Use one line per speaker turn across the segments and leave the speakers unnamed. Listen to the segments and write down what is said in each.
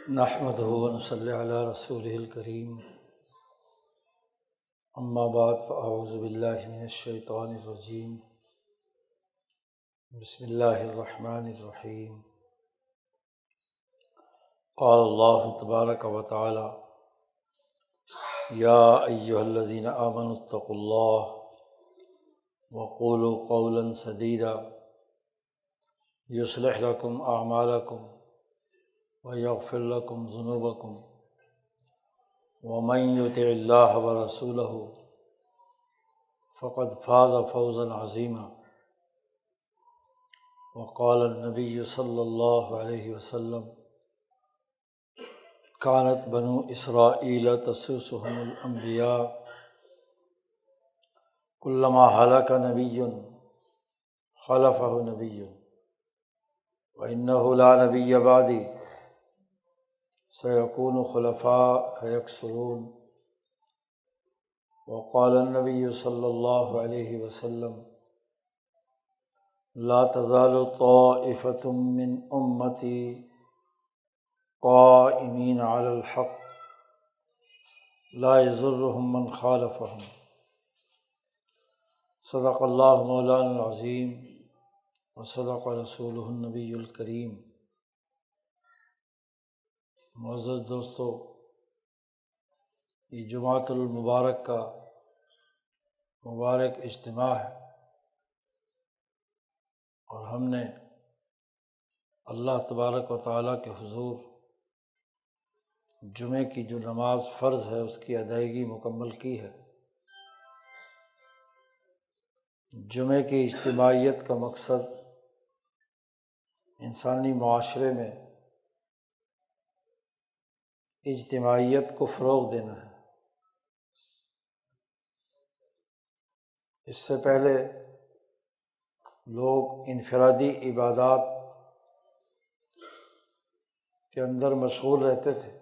نحمدہ ونصلی علی رسولہ الکریم، اما بعد فاعوذ باللہ من الشیطان الرجیم، بسم اللہ الرحمن الرحیم۔ قال اللہ تبارک و تعالی: یا ایہا الذین آمنوا اتقوا اللہ وقولوا قولا سدیدا یصلح لکم اعمالکم ویغفر لکم ذنوبکم ومن یطع اللہ ورسولہ فقد فاز فوزا عظیما۔ وقال النبی صلی اللہ علیہ وسلم: کانت بنو اسرائیل تسوسهم الانبیاء کلما ہلک نبی خلفہ نبی وإنہ لا نبی بعدی سیکون خلفاء فیکثرون۔ وقال النبی صلی اللہ علیہ وسلم: لا تزال طائفة من امتی قائمین علی الحق لا یضرهم من خالفهم۔ صدق اللہ مولانا العظیم وصدق رسولہ النبی الکریم۔ معزز دوستو، یہ جمعۃ المبارک کا مبارک اجتماع ہے، اور ہم نے اللہ تبارک و تعالیٰ کے حضور جمعے کی جو نماز فرض ہے اس کی ادائیگی مکمل کی ہے۔ جمعے کی اجتماعیت کا مقصد انسانی معاشرے میں اجتماعیت کو فروغ دینا ہے۔ اس سے پہلے لوگ انفرادی عبادات کے اندر مشغول رہتے تھے۔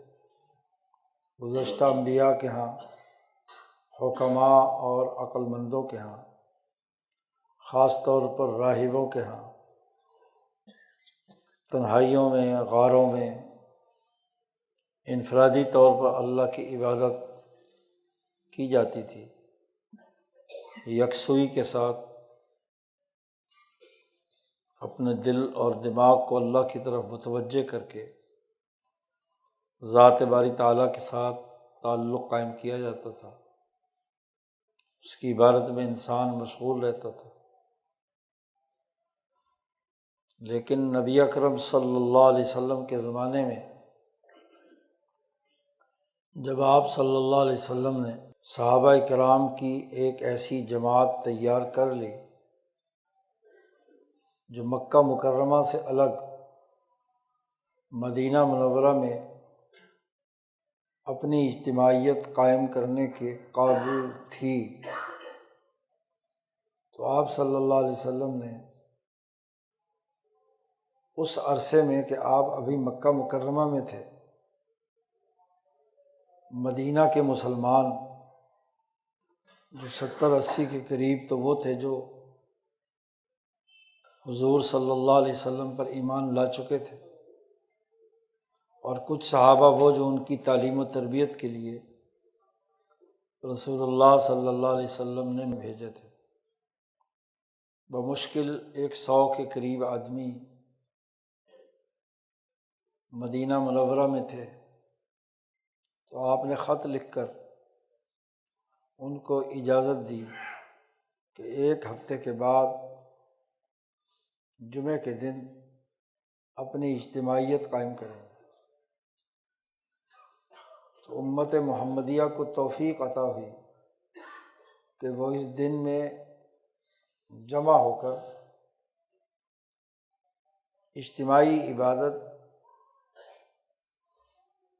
گزشتہ انبیاء کے ہاں، حکماء اور عقل مندوں کے ہاں، خاص طور پر راہبوں کے ہاں، تنہائیوں میں، غاروں میں انفرادی طور پر اللہ کی عبادت کی جاتی تھی، یکسوئی کے ساتھ اپنے دل اور دماغ کو اللہ کی طرف متوجہ کر کے ذات باری تعالیٰ کے ساتھ تعلق قائم کیا جاتا تھا۔ اس کی عبادت میں انسان مشغول رہتا تھا۔ لیکن نبی اکرم صلی اللہ علیہ وسلم کے زمانے میں جب آپ صلی اللہ علیہ وسلم نے صحابہ کرام کی ایک ایسی جماعت تیار کر لی جو مکہ مکرمہ سے الگ مدینہ منورہ میں اپنی اجتماعیت قائم کرنے کے قابل تھی، تو آپ صلی اللہ علیہ وسلم نے اس عرصے میں کہ آپ ابھی مکہ مکرمہ میں تھے، مدینہ کے مسلمان جو 70-80 کے قریب تو وہ تھے جو حضور صلی اللہ علیہ وسلم پر ایمان لا چکے تھے، اور کچھ صحابہ وہ جو ان کی تعلیم و تربیت کے لیے رسول اللہ صلی اللہ علیہ وسلم نے بھیجے تھے۔ بمشکل 100 کے قریب آدمی مدینہ منورہ میں تھے، تو آپ نے خط لکھ کر ان کو اجازت دی کہ 1 ہفتے کے بعد جمعے کے دن اپنی اجتماعیت قائم کریں۔ تو امت محمدیہ کو توفیق عطا ہوئی کہ وہ اس دن میں جمع ہو کر اجتماعی عبادت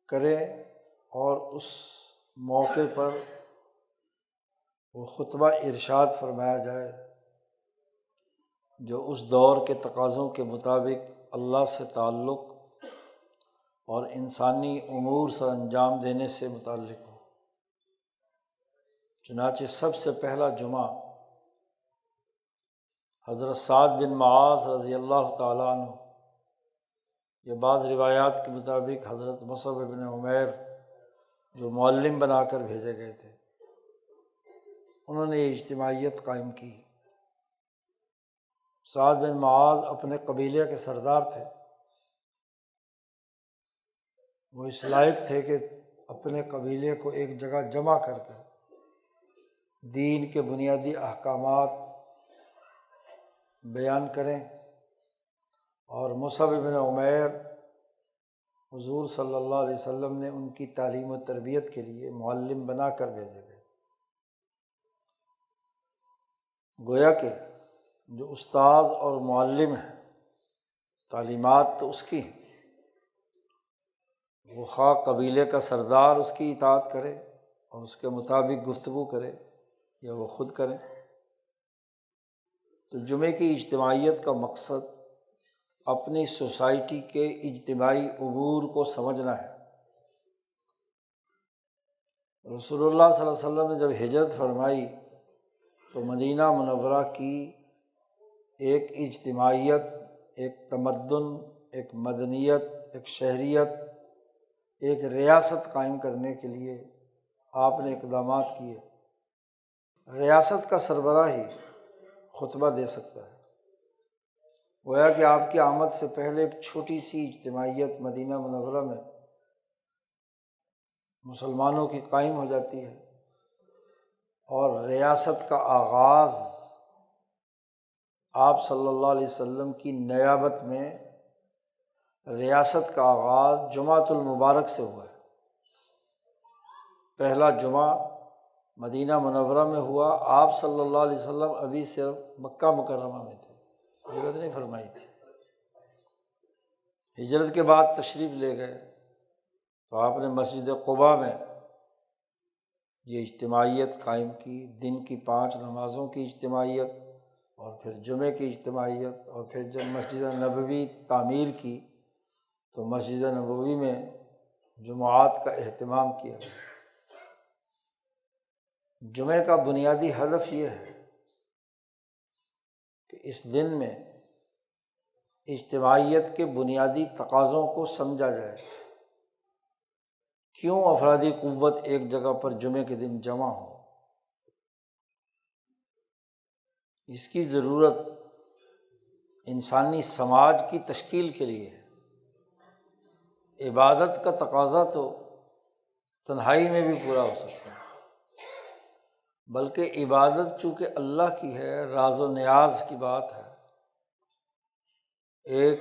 کرے، اور اس موقع پر وہ خطبہ ارشاد فرمایا جائے جو اس دور کے تقاضوں کے مطابق اللہ سے تعلق اور انسانی امور سر انجام دینے سے متعلق ہو۔ چنانچہ سب سے پہلا جمعہ حضرت سعد بن معاذ رضی اللہ تعالیٰ عنہ یہ بعض روایات کے مطابق حضرت مصعب بن عمیر جو معلم بنا کر بھیجے گئے تھے، انہوں نے یہ اجتماعیت قائم کی۔ سعد بن معاذ اپنے قبیلے کے سردار تھے، وہ اس لائق تھے کہ اپنے قبیلے کو ایک جگہ جمع کر کے دین کے بنیادی احکامات بیان کریں، اور مصعب بن عمیر حضور صلی اللہ علیہ وسلم نے ان کی تعلیم و تربیت کے لیے معلم بنا کر بھیجے گئے۔ گویا کہ جو استاذ اور معلم ہے، تعلیمات تو اس کی ہیں، وہ خواہ قبیلے کا سردار اس کی اطاعت کرے اور اس کے مطابق گفتگو کرے یا وہ خود کرے۔ تو جمعے کی اجتماعیت کا مقصد اپنی سوسائٹی کے اجتماعی امور کو سمجھنا ہے۔ رسول اللہ صلی اللہ علیہ وسلم نے جب ہجرت فرمائی تو مدینہ منورہ کی ایک اجتماعیت، ایک تمدن، ایک مدنیت، ایک شہریت، ایک ریاست قائم کرنے کے لیے آپ نے اقدامات کیے۔ ریاست کا سربراہ ہی خطبہ دے سکتا ہے۔ گویا کہ آپ کی آمد سے پہلے ایک چھوٹی سی اجتماعیت مدینہ منورہ میں مسلمانوں کی قائم ہو جاتی ہے، اور ریاست کا آغاز آپ صلی اللہ علیہ وسلم کی نیابت میں ریاست کا آغاز جمعۃ المبارک سے ہوا ہے۔ پہلا جمعہ مدینہ منورہ میں ہوا، آپ صلی اللہ علیہ وسلم ابھی صرف مکہ مکرمہ میں تھے، ہجرت نہیں فرمائی تھی۔ ہجرت کے بعد تشریف لے گئے تو آپ نے مسجد قباء میں یہ اجتماعیت قائم کی، دن کی 5 نمازوں کی اجتماعیت، اور پھر جمعے کی اجتماعیت، اور پھر جب مسجد نبوی تعمیر کی تو مسجد نبوی میں جمعات کا اہتمام کیا۔ جمعے کا بنیادی ہدف یہ ہے کہ اس دن میں اجتماعیت کے بنیادی تقاضوں کو سمجھا جائے۔ کیوں افرادی قوت ایک جگہ پر جمعے کے دن جمع ہو؟ اس کی ضرورت انسانی سماج کی تشکیل کے لیے ہے۔ عبادت کا تقاضا تو تنہائی میں بھی پورا ہو سکتا ہے، بلکہ عبادت چونکہ اللہ کی ہے، راز و نیاز کی بات ہے، ایک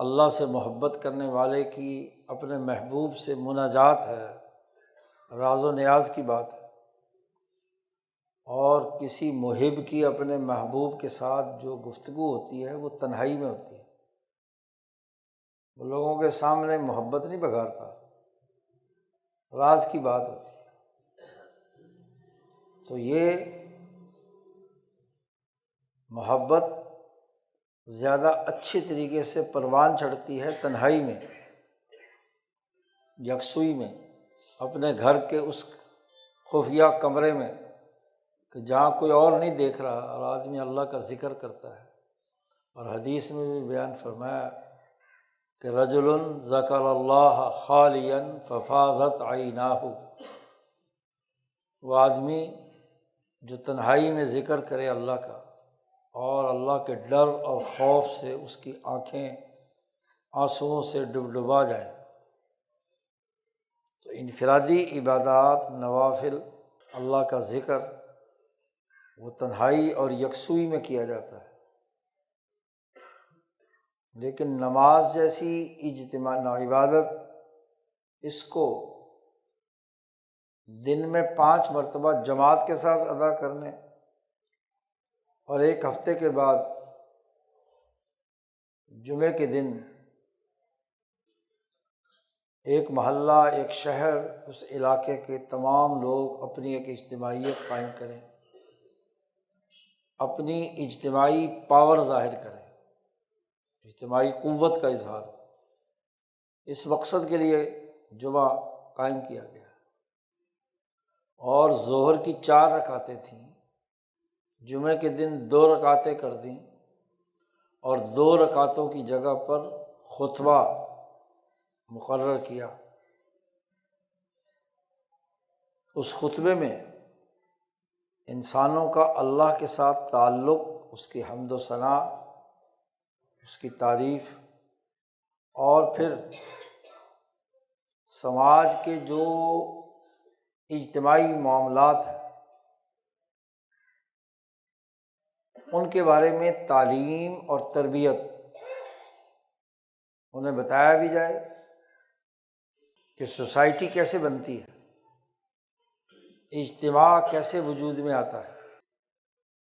اللہ سے محبت کرنے والے کی اپنے محبوب سے مناجات ہے، راز و نیاز کی بات ہے، اور کسی محب کی اپنے محبوب کے ساتھ جو گفتگو ہوتی ہے وہ تنہائی میں ہوتی ہے، وہ لوگوں کے سامنے محبت نہیں بگارتا، راز کی بات ہوتی ہے۔ تو یہ محبت زیادہ اچھی طریقے سے پروان چڑھتی ہے تنہائی میں، یکسوئی میں، اپنے گھر کے اس خفیہ کمرے میں کہ جہاں کوئی اور نہیں دیکھ رہا اور آدمی اللہ کا ذکر کرتا ہے۔ اور حدیث میں بھی بیان فرمایا کہ رجل ذکر اللہ خالیا ففاضت عیناہ، وہ آدمی جو تنہائی میں ذکر کرے اللہ کا اور اللہ کے ڈر اور خوف سے اس کی آنکھیں آنسوؤں سے ڈبڈبا جائیں۔ تو انفرادی عبادات، نوافل، اللہ کا ذکر وہ تنہائی اور یکسوئی میں کیا جاتا ہے، لیکن نماز جیسی اجتماع عبادت اس کو دن میں 5 مرتبہ جماعت کے ساتھ ادا کرنے اور ایک ہفتے کے بعد جمعے کے دن ایک محلہ، ایک شہر، اس علاقے کے تمام لوگ اپنی ایک اجتماعیت قائم کریں، اپنی اجتماعی پاور ظاہر کریں، اجتماعی قوت کا اظہار۔ اس مقصد کے لیے جمعہ قائم کیا گیا، اور ظہر کی 4 رکعتیں تھیں، جمعے کے دن 2 رکعتیں کر دیں، اور 2 رکعتوں کی جگہ پر خطبہ مقرر کیا۔ اس خطبے میں انسانوں کا اللہ کے ساتھ تعلق، اس کی حمد و ثنا، اس کی تعریف، اور پھر سماج کے جو اجتماعی معاملات ہیں ان کے بارے میں تعلیم اور تربیت، انہیں بتایا بھی جائے کہ سوسائٹی کیسے بنتی ہے، اجتماع کیسے وجود میں آتا ہے،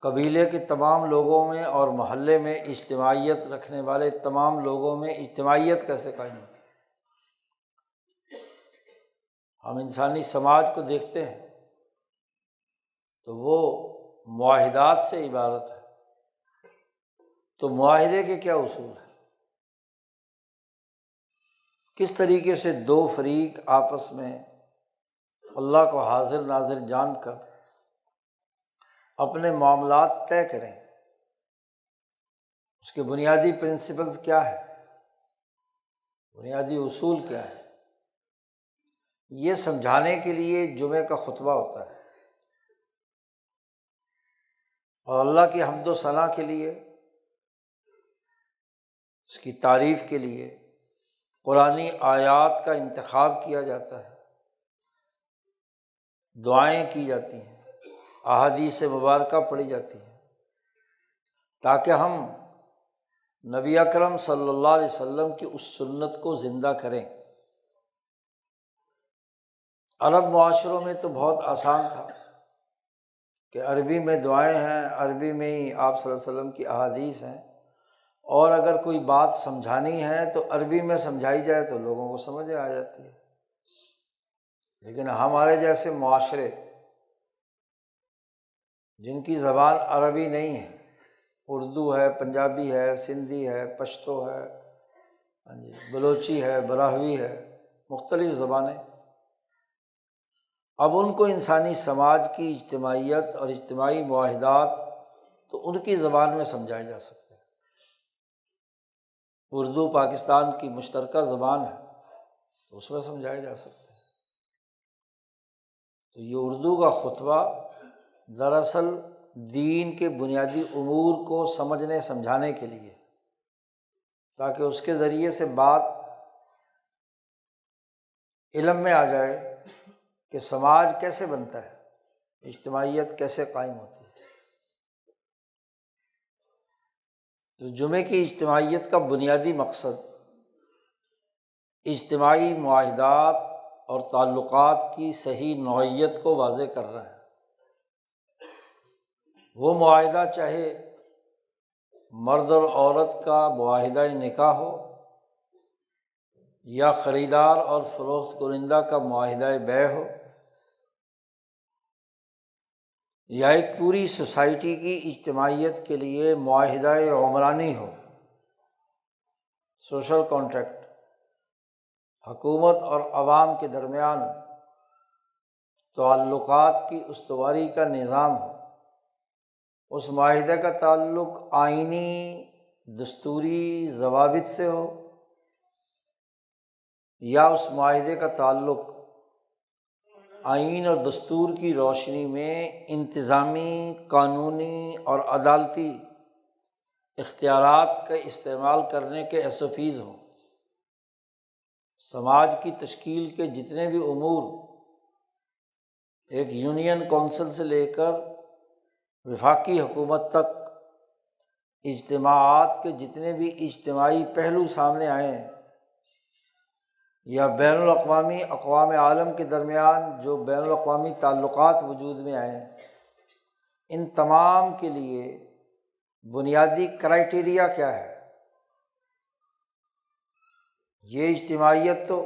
قبیلے کے تمام لوگوں میں اور محلے میں اجتماعیت رکھنے والے تمام لوگوں میں اجتماعیت کیسے قائم ہوتی ہے۔ ہم انسانی سماج کو دیکھتے ہیں تو وہ معاہدات سے عبارت ہے۔ تو معاہدے کے کیا اصول ہیں؟ کس طریقے سے دو فریق آپس میں اللہ کو حاضر ناظر جان کر اپنے معاملات طے کریں، اس کے بنیادی پرنسپلز کیا ہے، بنیادی اصول کیا ہے، یہ سمجھانے کے لیے جمعہ کا خطبہ ہوتا ہے، اور اللہ کی حمد و ثنا کے لیے، اس کی تعریف کے لیے قرآنی آیات کا انتخاب کیا جاتا ہے، دعائیں کی جاتی ہیں، احادیث مبارکہ پڑھی جاتی ہیں، تاکہ ہم نبی اکرم صلی اللہ علیہ وسلم کی اس سنت کو زندہ کریں۔ عرب معاشروں میں تو بہت آسان تھا کہ عربی میں دعائیں ہیں، عربی میں ہی آپ صلی اللہ علیہ وسلم کی احادیث ہیں، اور اگر کوئی بات سمجھانی ہے تو عربی میں سمجھائی جائے تو لوگوں کو سمجھ آ جاتی ہے۔ لیکن ہمارے جیسے معاشرے جن کی زبان عربی نہیں ہے، اردو ہے، پنجابی ہے، سندھی ہے، پشتو ہے، بلوچی ہے، براہوی ہے، مختلف زبانیں، اب ان کو انسانی سماج کی اجتماعیت اور اجتماعی معاہدات تو ان کی زبان میں سمجھائے جا سکتے ہیں۔ اردو پاکستان کی مشترکہ زبان ہے تو اس میں سمجھائے جا سکتے ہیں۔ تو یہ اردو کا خطبہ دراصل دین کے بنیادی امور کو سمجھنے سمجھانے کے لیے، تاکہ اس کے ذریعے سے بات علم میں آ جائے کہ سماج کیسے بنتا ہے، اجتماعیت کیسے قائم ہوتی ہے۔ تو جمعے کی اجتماعیت کا بنیادی مقصد اجتماعی معاہدات اور تعلقات کی صحیح نوعیت کو واضح کر رہا ہے۔ وہ معاہدہ چاہے مرد اور عورت کا معاہدہ نکاح ہو، یا خریدار اور فروخت کنندہ کا معاہدہ بیع ہو، یا ایک پوری سوسائٹی کی اجتماعیت کے لیے معاہدہ عمرانی ہو، سوشل کانٹریکٹ، حکومت اور عوام کے درمیان تعلقات کی استواری کا نظام ہو، اس معاہدے کا تعلق آئینی دستوری ضوابط سے ہو، یا اس معاہدے کا تعلق آئین اور دستور کی روشنی میں انتظامی، قانونی اور عدالتی اختیارات کا استعمال کرنے کے ایس او پیز ہوں۔ سماج کی تشکیل کے جتنے بھی امور، ایک یونین کونسل سے لے کر وفاقی حکومت تک، اجتماعات کے جتنے بھی اجتماعی پہلو سامنے آئے ہیں، یا بین الاقوامی اقوام عالم کے درمیان جو بین الاقوامی تعلقات وجود میں آئے ہیں، ان تمام کے لیے بنیادی کرائیٹیریا کیا ہے؟ یہ اجتماعیت تو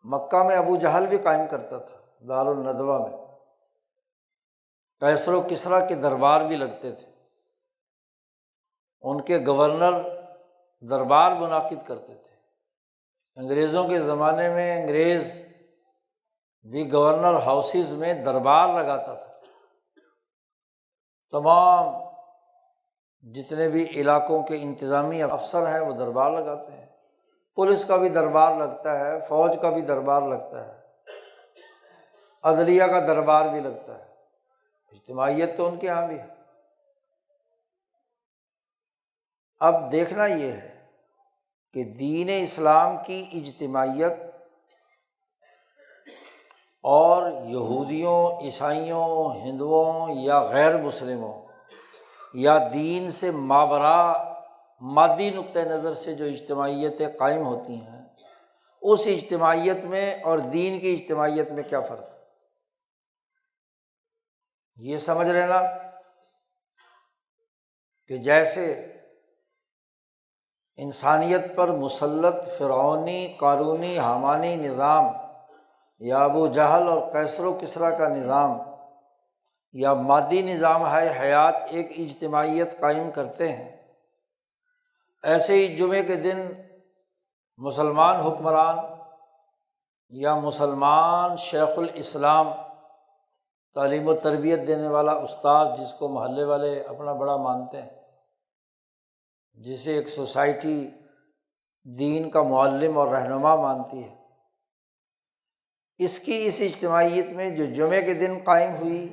مکہ میں ابو جہل بھی قائم کرتا تھا، دار الندوہ میں کیسر و کسریٰ کے دربار بھی لگتے تھے، ان کے گورنر دربار منعقد کرتے تھے۔ انگریزوں کے زمانے میں انگریز بھی گورنر ہاؤسز میں دربار لگاتا تھا، تمام جتنے بھی علاقوں کے انتظامی افسر ہیں وہ دربار لگاتے ہیں۔ پولیس کا بھی دربار لگتا ہے، فوج کا بھی دربار لگتا ہے، عدلیہ کا دربار بھی لگتا ہے، اجتماعیت تو ان کے یہاں بھی ہے۔ اب دیکھنا یہ ہے کہ دین اسلام کی اجتماعیت اور یہودیوں، عیسائیوں، ہندوؤں یا غیر مسلموں یا دین سے ماوراء مادی نقطہ نظر سے جو اجتماعیتیں قائم ہوتی ہیں، اس اجتماعیت میں اور دین کی اجتماعیت میں کیا فرق ہے، یہ سمجھ لینا کہ جیسے انسانیت پر مسلط فرعونی، قارونی، حامانی نظام یا ابو جہل اور قیصر و کسریٰ کا نظام یا مادی نظام ہے حیات ایک اجتماعیت قائم کرتے ہیں، ایسے ہی جمعے کے دن مسلمان حکمران یا مسلمان شیخ الاسلام، تعلیم و تربیت دینے والا استاذ جس کو محلے والے اپنا بڑا مانتے ہیں، جسے ایک سوسائٹی دین کا معلم اور رہنما مانتی ہے، اس اجتماعیت میں جو جمعے کے دن قائم ہوئی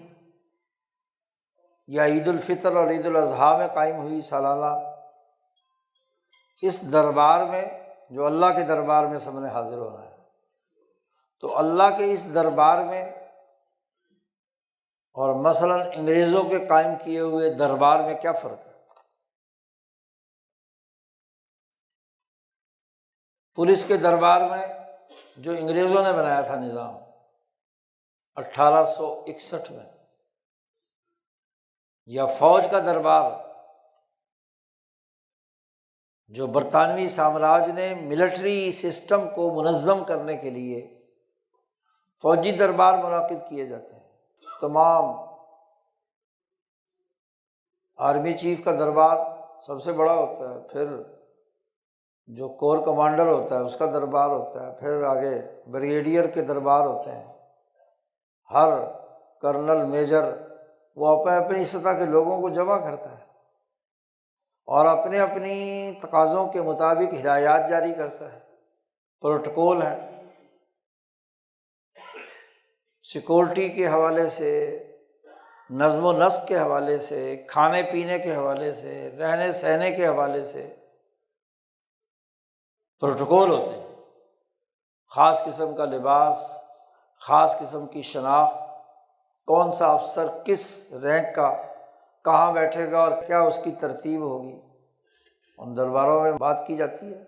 یا عید الفطر اور عید الاضحیٰ میں قائم ہوئی سالانہ، اس دربار میں جو اللہ کے دربار میں سب نے حاضر ہونا ہے، تو اللہ کے اس دربار میں اور مثلاً انگریزوں کے قائم کیے ہوئے دربار میں کیا فرق ہے؟ پولیس کے دربار میں جو انگریزوں نے بنایا تھا نظام 1861 میں، یا فوج کا دربار جو برطانوی سامراج نے ملٹری سسٹم کو منظم کرنے کے لیے فوجی دربار منعقد کیے جاتے ہیں، تمام آرمی چیف کا دربار سب سے بڑا ہوتا ہے، پھر جو کور کمانڈر ہوتا ہے اس کا دربار ہوتا ہے، پھر آگے بریگیڈیئر کے دربار ہوتے ہیں، ہر کرنل، میجر وہ اپنی سطح کے لوگوں کو جمع کرتا ہے اور اپنے اپنی تقاضوں کے مطابق ہدایات جاری کرتا ہے، پروٹوکول ہے، سیکورٹی کے حوالے سے، نظم و نسق کے حوالے سے، کھانے پینے کے حوالے سے، رہنے سہنے کے حوالے سے پروٹوکول ہوتے ہیں، خاص قسم کا لباس، خاص قسم کی شناخت، کون سا افسر کس رینک کا کہاں بیٹھے گا اور کیا اس کی ترتیب ہوگی، ان درباروں میں بات کی جاتی ہے۔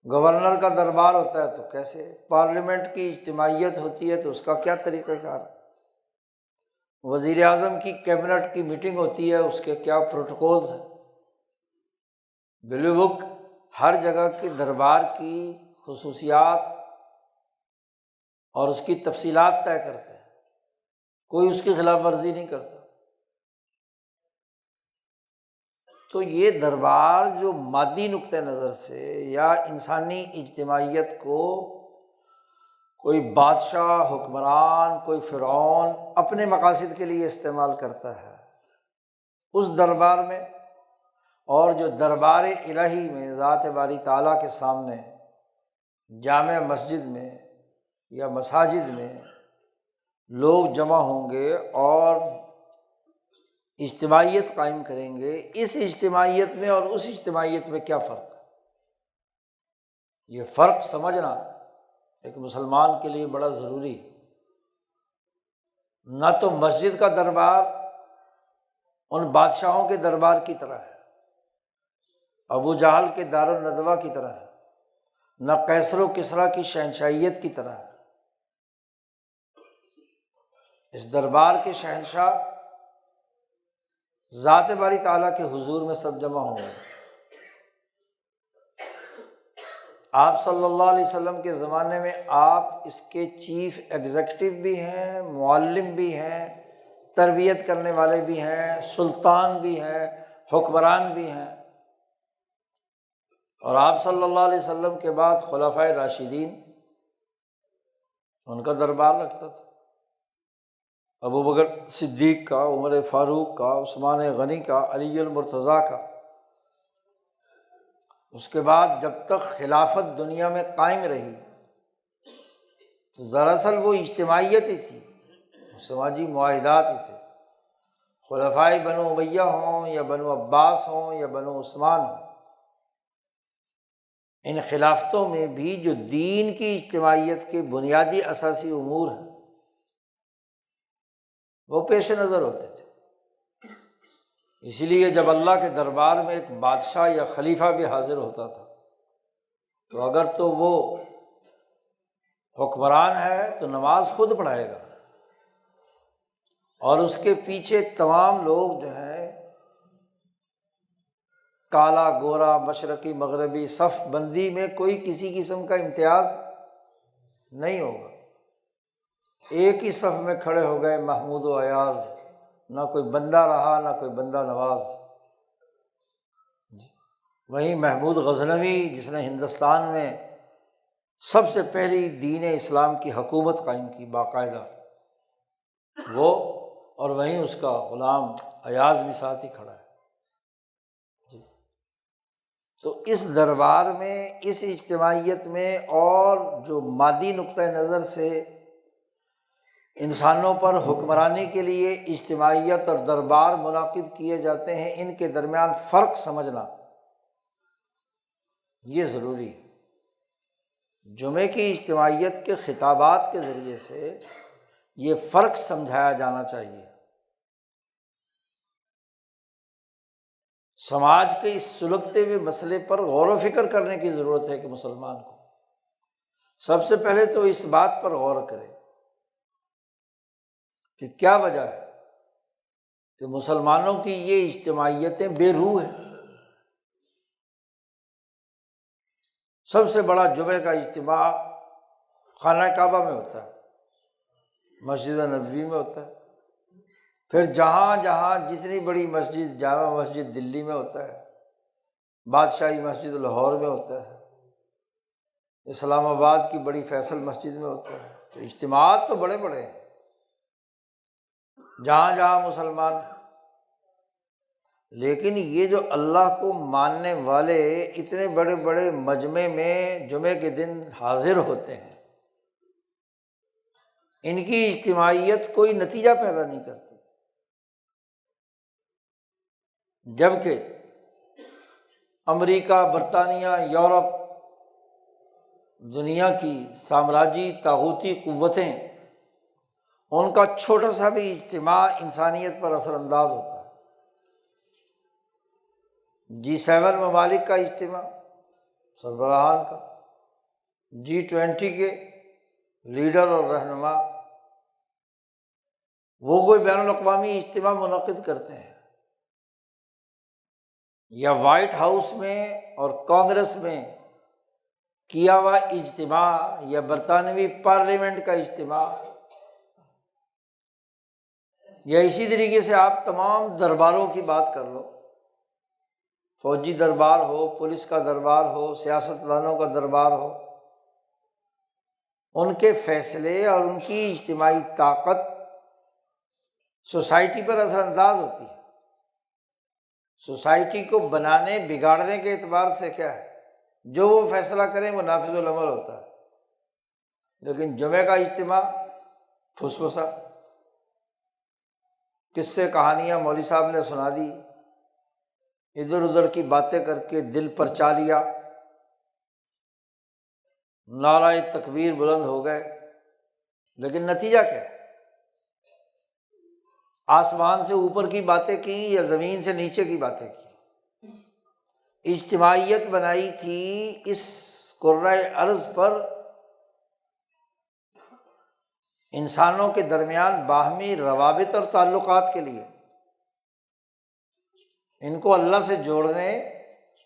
گورنر کا دربار ہوتا ہے تو کیسے، پارلیمنٹ کی اجتماعیت ہوتی ہے تو اس کا کیا طریقہ کار، وزیر اعظم کی کیبنٹ کی میٹنگ ہوتی ہے اس کے کیا پروٹوکولز ہیں، بلیو بک ہر جگہ کے دربار کی خصوصیات اور اس کی تفصیلات طے کرتے ہیں، کوئی اس کی خلاف ورزی نہیں کرتا۔ تو یہ دربار جو مادی نقطہ نظر سے یا انسانی اجتماعیت کو کوئی بادشاہ، حکمران، کوئی فرعون اپنے مقاصد کے لیے استعمال کرتا ہے، اس دربار میں اور جو دربار الہی میں ذات باری تعالیٰ کے سامنے جامع مسجد میں یا مساجد میں لوگ جمع ہوں گے اور اجتماعیت قائم کریں گے، اس اجتماعیت میں اور اس اجتماعیت میں کیا فرق ہے، یہ فرق سمجھنا ایک مسلمان کے لیے بڑا ضروری ہے۔ نہ تو مسجد کا دربار ان بادشاہوں کے دربار کی طرح ہے، ابو جہل کے دار الندوہ کی طرح ہے، نہ قیصر و کسریٰ کی شہنشاہیت کی طرح ہے۔ اس دربار کے شہنشاہ ذات باری تعالیٰ کے حضور میں سب جمع ہوں گے۔ آپ صلی اللہ علیہ وسلم کے زمانے میں آپ اس کے چیف ایگزیکٹو بھی ہیں، معلم بھی ہیں، تربیت کرنے والے بھی ہیں، سلطان بھی ہیں، حکمران بھی ہیں، اور آپ صلی اللہ علیہ وسلم کے بعد خلفائے راشدین ان کا دربار لگتا تھا، ابو بکر صدیق کا، عمر فاروق کا، عثمان غنی کا، علی المرتضیٰ کا، اس کے بعد جب تک خلافت دنیا میں قائم رہی تو دراصل وہ اجتماعیت ہی تھی، سماجی معاہدات ہی تھے، خلفائے بنو امیہ ہوں یا بنو عباس ہوں یا بنو عثمان ہوں، ان خلافتوں میں بھی جو دین کی اجتماعیت کے بنیادی اساسی امور ہیں وہ پیش نظر ہوتے تھے۔ اس لیے جب اللہ کے دربار میں ایک بادشاہ یا خلیفہ بھی حاضر ہوتا تھا تو اگر تو وہ حکمران ہے تو نماز خود پڑھائے گا، اور اس کے پیچھے تمام لوگ جو ہیں کالا گورا مشرقی مغربی صف بندی میں کوئی کسی قسم کا امتیاز نہیں ہوگا، ایک ہی صف میں کھڑے ہو گئے محمود و ایاز، نہ کوئی بندہ رہا نہ کوئی بندہ نواز۔ وہیں محمود غزنوی جس نے ہندوستان میں سب سے پہلی دین اسلام کی حکومت قائم کی باقاعدہ، وہ اور وہیں اس کا غلام ایاز بھی ساتھ ہی کھڑا ہے۔ تو اس دربار میں، اس اجتماعیت میں، اور جو مادی نقطہ نظر سے انسانوں پر حکمرانی کے لیے اجتماعیت اور دربار منعقد کیے جاتے ہیں، ان کے درمیان فرق سمجھنا یہ ضروری ہے۔ جمعے کی اجتماعیت کے خطابات کے ذریعے سے یہ فرق سمجھایا جانا چاہیے۔ سماج کے اس سلگتے ہوئے مسئلے پر غور و فکر کرنے کی ضرورت ہے کہ مسلمان کو سب سے پہلے تو اس بات پر غور کرے کہ کیا وجہ ہے کہ مسلمانوں کی یہ اجتماعیتیں بے روح ہیں۔ سب سے بڑا جمعہ کا اجتماع خانہ کعبہ میں ہوتا ہے، مسجد نبوی میں ہوتا ہے، پھر جہاں جہاں جتنی بڑی مسجد، جامع مسجد دلی میں ہوتا ہے، بادشاہی مسجد لاہور میں ہوتا ہے، اسلام آباد کی بڑی فیصل مسجد میں ہوتا ہے۔ تو اجتماعات تو بڑے بڑے ہیں جہاں جہاں مسلمان ہیں، لیکن یہ جو اللہ کو ماننے والے اتنے بڑے بڑے مجمع میں جمعے کے دن حاضر ہوتے ہیں، ان کی اجتماعیت کوئی نتیجہ پیدا نہیں کرتی، جبکہ امریکہ، برطانیہ، یورپ، دنیا کی سامراجی طاغوتی قوتیں، ان کا چھوٹا سا بھی اجتماع انسانیت پر اثر انداز ہوتا ہے۔ G7 ممالک کا اجتماع سربراہان کا، G20 کے لیڈر اور رہنما، وہ کوئی بین الاقوامی اجتماع منعقد کرتے ہیں، یا وائٹ ہاؤس میں اور کانگریس میں کیا ہوا اجتماع، یا برطانوی پارلیمنٹ کا اجتماع، یا اسی طریقے سے آپ تمام درباروں کی بات کر لو، فوجی دربار ہو، پولیس کا دربار ہو، سیاستدانوں کا دربار ہو، ان کے فیصلے اور ان کی اجتماعی طاقت سوسائٹی پر اثر انداز ہوتی ہے۔ سوسائٹی کو بنانے بگاڑنے کے اعتبار سے کیا ہے، جو وہ فیصلہ کریں وہ نافذ العمل ہوتا ہے، لیکن جمعہ کا اجتماع پھسپھسا، قصے کہانیاں مولوی صاحب نے سنا دی، ادھر ادھر کی باتیں کر کے دل پر چا لیا، نعرہ تکبیر بلند ہو گئے، لیکن نتیجہ کیا ہے؟ آسمان سے اوپر کی باتیں کی یا زمین سے نیچے کی باتیں کی؟ اجتماعیت بنائی تھی اس کرۂ ارض پر انسانوں کے درمیان باہمی روابط اور تعلقات کے لیے، ان کو اللہ سے جوڑنے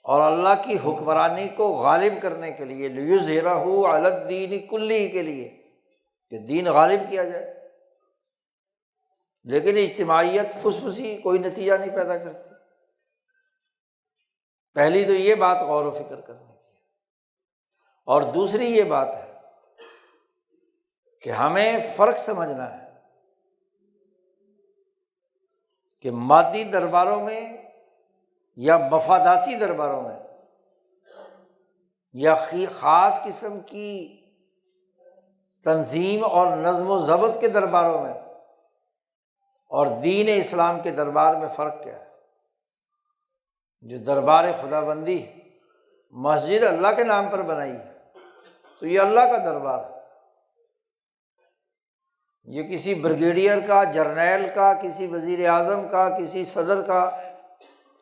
اور اللہ کی حکمرانی کو غالب کرنے کے لیے، لِیُظْہِرَہُ عَلَى الدِّینِ کُلِّهِ، کے لیے کہ دین غالب کیا جائے۔ لیکن اجتماعیت پھسپھسی کوئی نتیجہ نہیں پیدا کرتی۔ پہلی تو یہ بات غور و فکر کرنے کی، اور دوسری یہ بات ہے کہ ہمیں فرق سمجھنا ہے کہ مادی درباروں میں یا مفاداتی درباروں میں یا خاص قسم کی تنظیم اور نظم و ضبط کے درباروں میں اور دین اسلام کے دربار میں فرق کیا ہے؟ جو دربار خدا بندی مسجد اللہ کے نام پر بنائی ہے تو یہ اللہ کا دربار ہے، یہ کسی بریگیڈیئر کا، جرنیل کا، کسی وزیر اعظم کا، کسی صدر کا،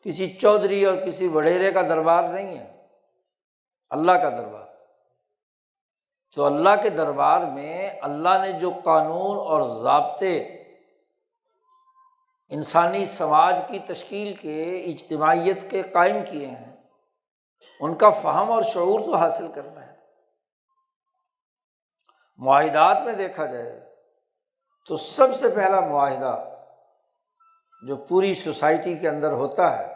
کسی چودھری اور کسی وڈیرے کا دربار نہیں ہے، اللہ کا دربار۔ تو اللہ کے دربار میں اللہ نے جو قانون اور ضابطے انسانی سماج کی تشکیل کے، اجتماعیت کے قائم کیے ہیں، ان کا فہم اور شعور تو حاصل کرنا ہے۔ معاہدات میں دیکھا جائے تو سب سے پہلا معاہدہ جو پوری سوسائٹی کے اندر ہوتا ہے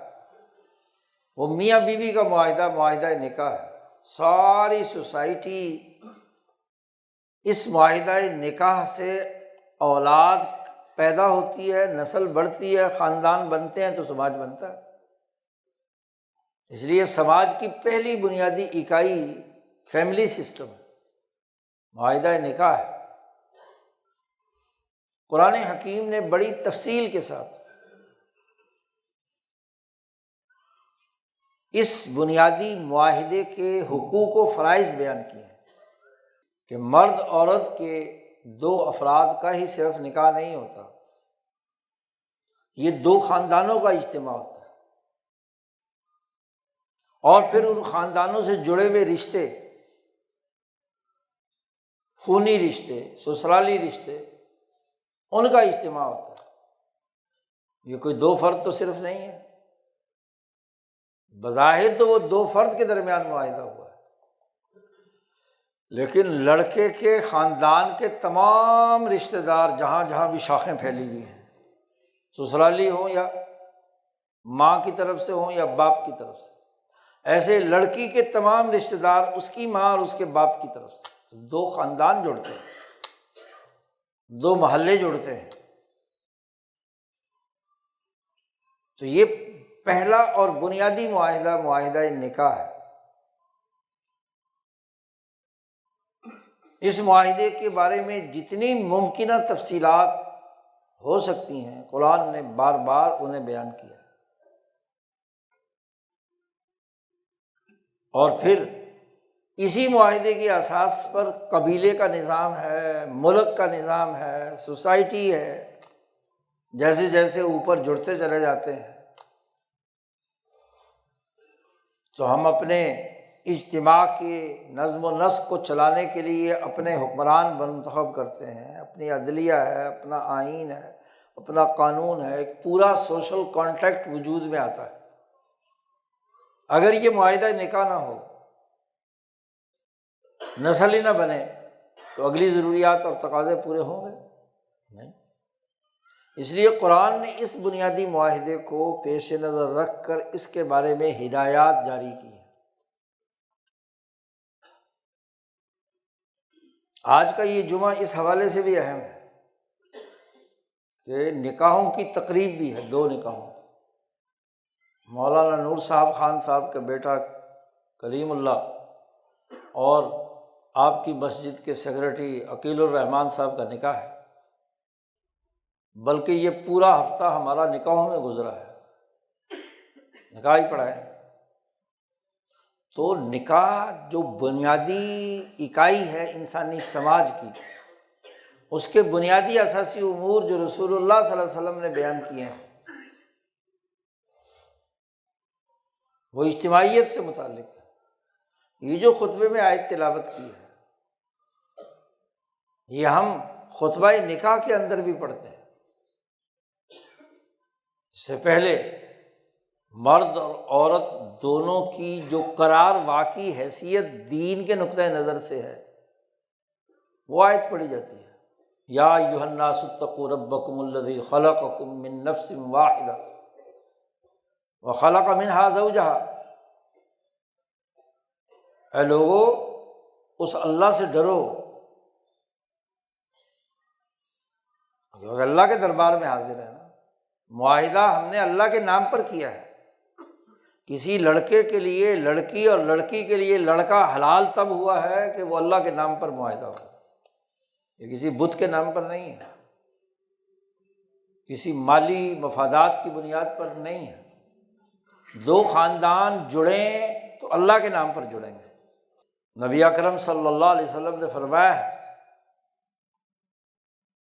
وہ میاں بیوی کا معاہدہ، معاہدہ نکاح ہے۔ ساری سوسائٹی اس معاہدہ نکاح سے اولاد پیدا ہوتی ہے، نسل بڑھتی ہے، خاندان بنتے ہیں تو سماج بنتا ہے۔ اس لیے سماج کی پہلی بنیادی اکائی فیملی سسٹم ہے، معاہدہ نکاح ہے۔ قرآن حکیم نے بڑی تفصیل کے ساتھ اس بنیادی معاہدے کے حقوق و فرائض بیان کیے ہیں کہ مرد عورت کے دو افراد کا ہی صرف نکاح نہیں ہوتا، یہ دو خاندانوں کا اجتماع ہوتا ہے، اور پھر ان خاندانوں سے جڑے ہوئے رشتے، خونی رشتے، سسرالی رشتے، ان کا اجتماع ہوتا ہے۔ یہ کوئی دو فرد تو صرف نہیں ہے، بظاہر تو وہ دو فرد کے درمیان معاہدہ ہوا ہے، لیکن لڑکے کے خاندان کے تمام رشتہ دار جہاں جہاں بھی شاخیں پھیلی ہوئی ہیں، سسرالی ہوں یا ماں کی طرف سے ہوں یا باپ کی طرف سے، ایسے لڑکی کے تمام رشتہ دار اس کی ماں اور اس کے باپ کی طرف سے، دو خاندان جڑتے ہیں، دو محلے جڑتے ہیں۔ تو یہ پہلا اور بنیادی معاہدہ، معاہدہ نکاح ہے۔ اس معاہدے کے بارے میں جتنی ممکنہ تفصیلات ہو سکتی ہیں قرآن نے بار بار انہیں بیان کیا، اور پھر اسی معاہدے کی اساس پر قبیلے کا نظام ہے، ملک کا نظام ہے، سوسائٹی ہے، جیسے جیسے اوپر جڑتے چلے جاتے ہیں تو ہم اپنے اجتماع کے نظم و نسق کو چلانے کے لیے اپنے حکمران منتخب کرتے ہیں، اپنی عدلیہ ہے، اپنا آئین ہے، اپنا قانون ہے، ایک پورا سوشل کانٹیکٹ وجود میں آتا ہے۔ اگر یہ معاہدہ نکاح نہ ہو، نسل ہی نہ بنے تو اگلی ضروریات اور تقاضے پورے ہوں گے نہیں۔ اس لیے قرآن نے اس بنیادی معاہدے کو پیش نظر رکھ کر اس کے بارے میں ہدایات جاری کی ہیں۔ آج کا یہ جمعہ اس حوالے سے بھی اہم ہے کہ نکاحوں کی تقریب بھی ہے، دو نکاحوں، مولانا نور صاحب خان صاحب کا بیٹا کلیم اللہ اور آپ کی مسجد کے سیکرٹری عقیل الرحمان صاحب کا نکاح ہے، بلکہ یہ پورا ہفتہ ہمارا نکاحوں میں گزرا ہے، نکاح ہی پڑھا ہے۔ تو نکاح جو بنیادی اکائی ہے انسانی سماج کی، اس کے بنیادی اساسی امور جو رسول اللہ صلی اللہ علیہ وسلم نے بیان کیے ہیں وہ اجتماعیت سے متعلق ہے۔ یہ جو خطبے میں آیت تلاوت کی ہے یہ ہم خطبہ نکاح کے اندر بھی پڑھتے ہیں۔ اس سے پہلے مرد اور عورت دونوں کی جو قرار واقعی حیثیت دین کے نقطہ نظر سے ہے وہ آیت پڑھی جاتی ہے، یا ایھا الناس اتقوا ربکم الذی خلقکم من نفس واحدہ وخلق منہا زوجہا، اے لوگو اس اللہ سے ڈرو، کیونکہ اللہ کے دربار میں حاضر ہے نا، معاہدہ ہم نے اللہ کے نام پر کیا ہے، کسی لڑکے کے لیے لڑکی اور لڑکی کے لیے لڑکا حلال تب ہوا ہے کہ وہ اللہ کے نام پر معاہدہ ہو، یہ کسی بت کے نام پر نہیں ہے، کسی مالی مفادات کی بنیاد پر نہیں ہے۔ دو خاندان جڑیں تو اللہ کے نام پر جڑیں گے۔ نبی اکرم صلی اللہ علیہ وسلم نے فرمایا ہے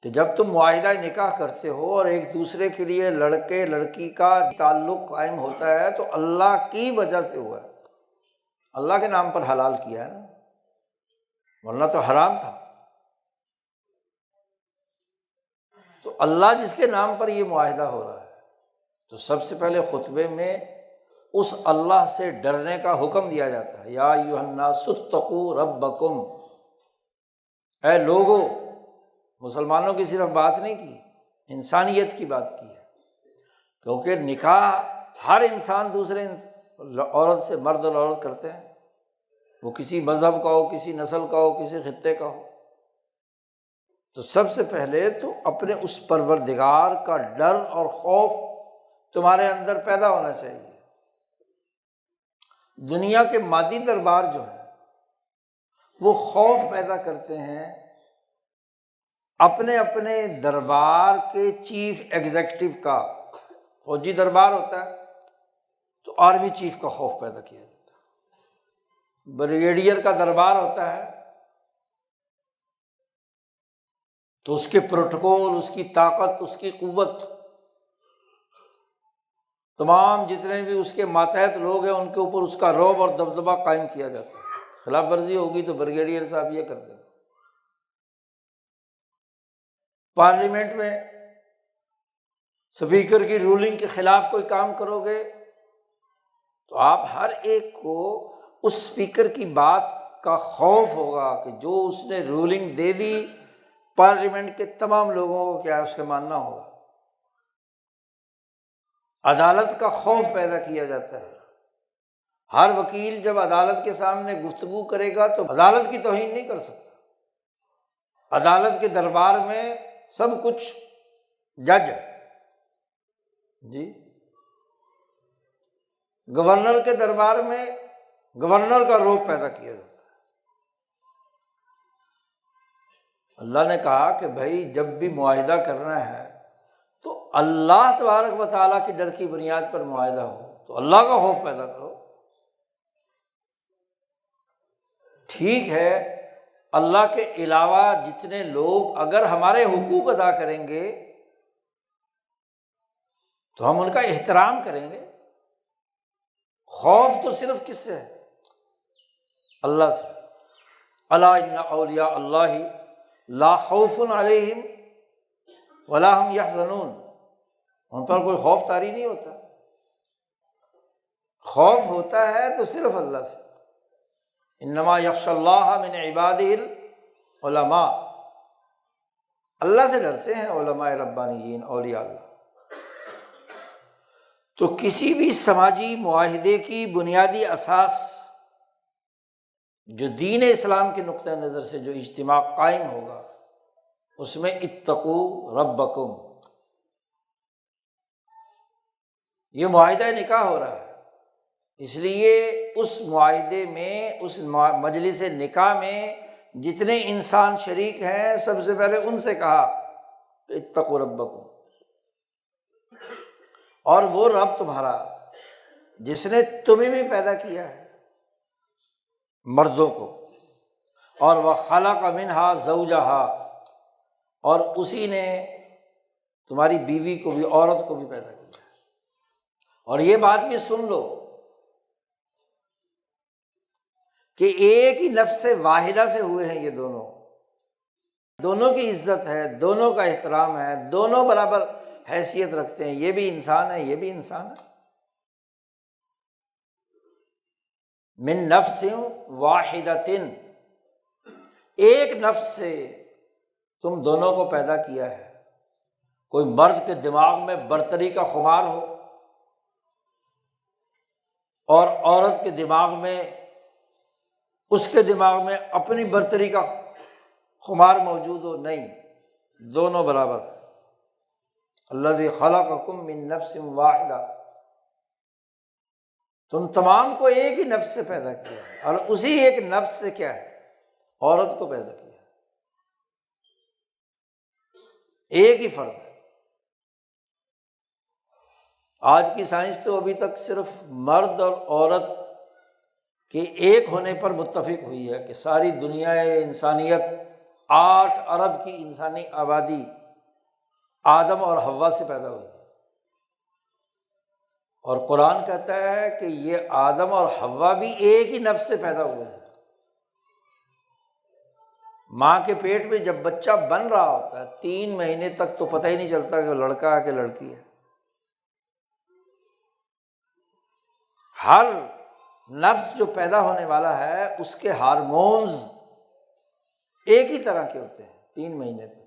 کہ جب تم معاہدہ نکاح کرتے ہو اور ایک دوسرے کے لیے لڑکے لڑکی کا تعلق قائم ہوتا ہے تو اللہ کی وجہ سے ہوا ہے، اللہ کے نام پر حلال کیا ہے نا، ورنہ تو حرام تھا۔ تو اللہ جس کے نام پر یہ معاہدہ ہو رہا ہے، تو سب سے پہلے خطبے میں اس اللہ سے ڈرنے کا حکم دیا جاتا ہے، یا ایھا الناس اتقوا ربکم، اے لوگو، مسلمانوں کی صرف بات نہیں کی، انسانیت کی بات کی ہے، کیونکہ نکاح ہر انسان دوسرے عورت سے، مرد اور عورت کرتے ہیں، وہ کسی مذہب کا ہو، کسی نسل کا ہو، کسی خطے کا ہو۔ تو سب سے پہلے تو اپنے اس پروردگار کا ڈر اور خوف تمہارے اندر پیدا ہونا چاہیے۔ دنیا کے مادی دربار جو ہے وہ خوف پیدا کرتے ہیں اپنے اپنے دربار کے چیف ایگزیکٹو کا۔ فوجی دربار ہوتا ہے تو آرمی چیف کا خوف پیدا کیا جاتا ہے، بریگیڈیئر کا دربار ہوتا ہے تو اس کے پروٹوکول، اس کی طاقت، اس کی قوت، تمام جتنے بھی اس کے ماتحت لوگ ہیں ان کے اوپر اس کا رعب اور دبدبہ قائم کیا جاتا ہے۔ خلاف ورزی ہوگی تو بریگیڈیئر صاحب یہ کر دیں۔ پارلیمنٹ میں اسپیکر کی رولنگ کے خلاف کوئی کام کرو گے تو آپ ہر ایک کو اس اسپیکر کی بات کا خوف ہوگا کہ جو اس نے رولنگ دے دی پارلیمنٹ کے تمام لوگوں کو کیا اس کے ماننا ہوگا۔ عدالت کا خوف پیدا کیا جاتا ہے۔ ہر وکیل جب عدالت کے سامنے گفتگو کرے گا تو عدالت کی توہین نہیں کر سکتا۔ عدالت کے دربار میں سب کچھ جج ہے جی، گورنر کے دربار میں گورنر کا رعب پیدا کیا جاتا ہے۔ اللہ نے کہا کہ بھائی جب بھی معاہدہ کرنا ہے تو اللہ تبارک و تعالیٰ کے ڈر کی بنیاد پر معاہدہ ہو، تو اللہ کا خوف پیدا کرو۔ ٹھیک ہے، اللہ کے علاوہ جتنے لوگ اگر ہمارے حقوق ادا کریں گے تو ہم ان کا احترام کریں گے۔ خوف تو صرف کس سے ہے؟ اللہ سے۔ الا ان اولیاء اللہ لا خوف علیہم ولا هم یحزنون، ان پر کوئی خوف طاری نہیں ہوتا۔ خوف ہوتا ہے تو صرف اللہ سے۔ انما یخشی اللہ من عبادہ العلماء، اللہ سے ڈرتے ہیں علماء ربانیین، اولیاء اللہ۔ تو کسی بھی سماجی معاہدے کی بنیادی اساس جو دین اسلام کے نقطہ نظر سے جو اجتماع قائم ہوگا اس میں اتقوا ربکم، یہ معاہدہ نکاح ہو رہا ہے، اس لیے اس معاہدے میں، اس مجلس نکاح میں جتنے انسان شریک ہیں سب سے پہلے ان سے کہا اتقوا ربکم، اور وہ رب تمہارا جس نے تمہیں بھی پیدا کیا ہے مردوں کو، اور وَخَلَقَ مِنْهَا زَوْجَهَا، اور اسی نے تمہاری بیوی کو بھی، عورت کو بھی پیدا کیا۔ اور یہ بات بھی سن لو کہ ایک ہی نفس واحدہ سے ہوئے ہیں یہ دونوں، دونوں کی عزت ہے، دونوں کا احترام ہے، دونوں برابر حیثیت رکھتے ہیں، یہ بھی انسان ہے، یہ بھی انسان ہے۔ من نفس واحدۃ، ایک نفس سے تم دونوں کو پیدا کیا ہے۔ کوئی مرد کے دماغ میں برتری کا خمار ہو اور عورت کے دماغ میں، اس کے دماغ میں اپنی برتری کا خمار موجود ہو، نہیں، دونوں برابر۔ الذی خلقکم من نفس واحدہ، تم تمام کو ایک ہی نفس سے پیدا کیا ہے، اور اسی ایک نفس سے کیا ہے، عورت کو پیدا کیا ہے، ایک ہی فرد ہے۔ آج کی سائنس تو ابھی تک صرف مرد اور عورت کے ایک ہونے پر متفق ہوئی ہے کہ ساری دنیا انسانیت 8 ارب کی انسانی آبادی آدم اور حوا سے پیدا ہوئی، اور قرآن کہتا ہے کہ یہ آدم اور حوا بھی ایک ہی نفس سے پیدا ہوئے ہیں۔ ماں کے پیٹ میں جب بچہ بن رہا ہوتا ہے 3 مہینے تک تو پتہ ہی نہیں چلتا کہ وہ لڑکا ہے کہ لڑکی ہے۔ ہر نفس جو پیدا ہونے والا ہے اس کے ہارمونز ایک ہی طرح کے ہوتے ہیں 3 مہینے تک۔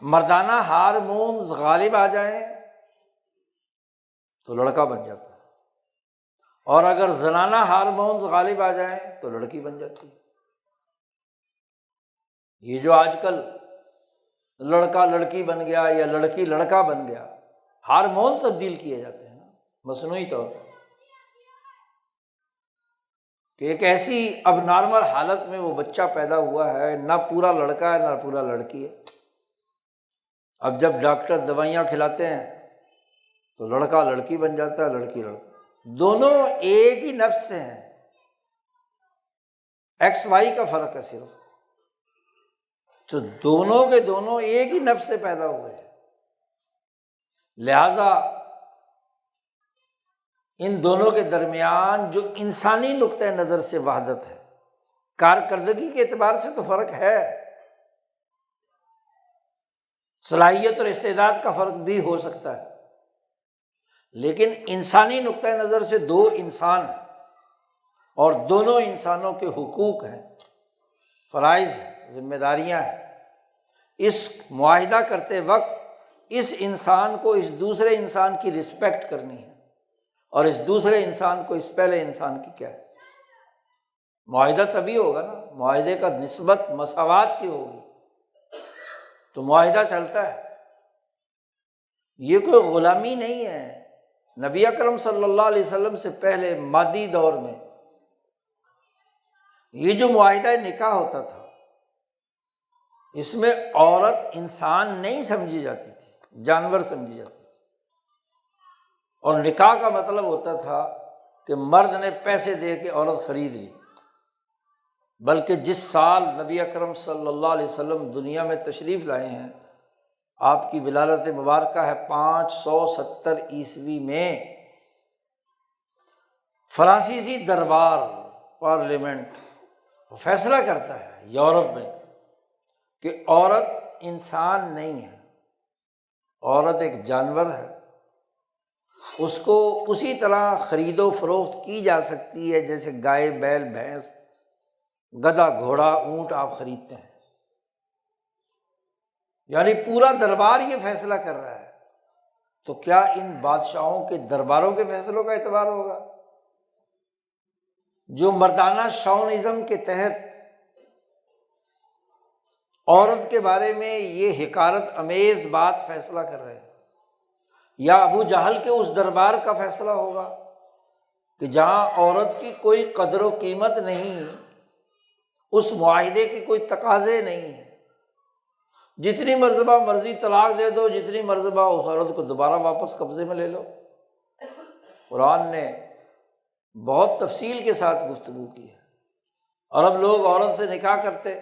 مردانہ ہارمونز غالب آ جائیں تو لڑکا بن جاتا ہے، اور اگر زنانہ ہارمونز غالب آ جائیں تو لڑکی بن جاتی ہے۔ یہ جو آج کل لڑکا لڑکی بن گیا یا لڑکی لڑکا بن گیا، ہارمون تبدیل کیے جاتے ہیں نا مصنوعی طور پر، کہ ایک ایسی اب نارمل حالت میں وہ بچہ پیدا ہوا ہے، نہ پورا لڑکا ہے نہ پورا لڑکی ہے۔ اب جب ڈاکٹر دوائیاں کھلاتے ہیں تو لڑکا لڑکی بن جاتا ہے، لڑکی لڑکا، دونوں ایک ہی نفس سے ہیں، ایکس وائی کا فرق ہے صرف، تو دونوں کے دونوں ایک ہی نفس سے پیدا ہوئے ہیں۔ لہذا ان دونوں کے درمیان جو انسانی نقطۂ نظر سے وحدت ہے، کارکردگی کے اعتبار سے تو فرق ہے، صلاحیت اور استعداد کا فرق بھی ہو سکتا ہے، لیکن انسانی نقطۂ نظر سے 2 انسان ہیں، اور دونوں انسانوں کے حقوق ہیں، فرائض ہیں، ذمہ داریاں ہیں۔ اس معاہدہ کرتے وقت اس انسان کو اس دوسرے انسان کی رسپیکٹ کرنی ہے، اور اس دوسرے انسان کو اس پہلے انسان کی کیا ہے۔ معاہدہ تبھی ہوگا نا، معاہدے کا نسبت مساوات کی ہوگی تو معاہدہ چلتا ہے۔ یہ کوئی غلامی نہیں ہے۔ نبی اکرم صلی اللہ علیہ وسلم سے پہلے مادی دور میں یہ جو معاہدہ نکاح ہوتا تھا، اس میں عورت انسان نہیں سمجھی جاتی تھی، جانور سمجھی جاتی تھی، اور نکاح کا مطلب ہوتا تھا کہ مرد نے پیسے دے کے عورت خرید لی۔ بلکہ جس سال نبی اکرم صلی اللہ علیہ وسلم دنیا میں تشریف لائے ہیں، آپ کی ولادت مبارکہ ہے 570 عیسوی میں، فرانسیسی دربار پارلیمنٹ فیصلہ کرتا ہے یورپ میں کہ عورت انسان نہیں ہے، عورت ایک جانور ہے، اس کو اسی طرح خرید و فروخت کی جا سکتی ہے جیسے گائے، بیل، بھینس، گدھا، گھوڑا، اونٹ آپ خریدتے ہیں۔ یعنی پورا دربار یہ فیصلہ کر رہا ہے، تو کیا ان بادشاہوں کے درباروں کے فیصلوں کا اعتبار ہوگا؟ جو مردانہ شاونزم کے تحت عورت کے بارے میں یہ حقارت امیز بات فیصلہ کر رہے ہیں، یا ابو جہل کے اس دربار کا فیصلہ ہوگا کہ جہاں عورت کی کوئی قدر و قیمت نہیں، اس معاہدے کی کوئی تقاضے نہیں ہیں، جتنی مرتبہ مرضی طلاق دے دو، جتنی مرتبہ اس عورت کو دوبارہ واپس قبضے میں لے لو۔ قرآن نے بہت تفصیل کے ساتھ گفتگو کی ہے۔ عرب لوگ عورت سے نکاح کرتے،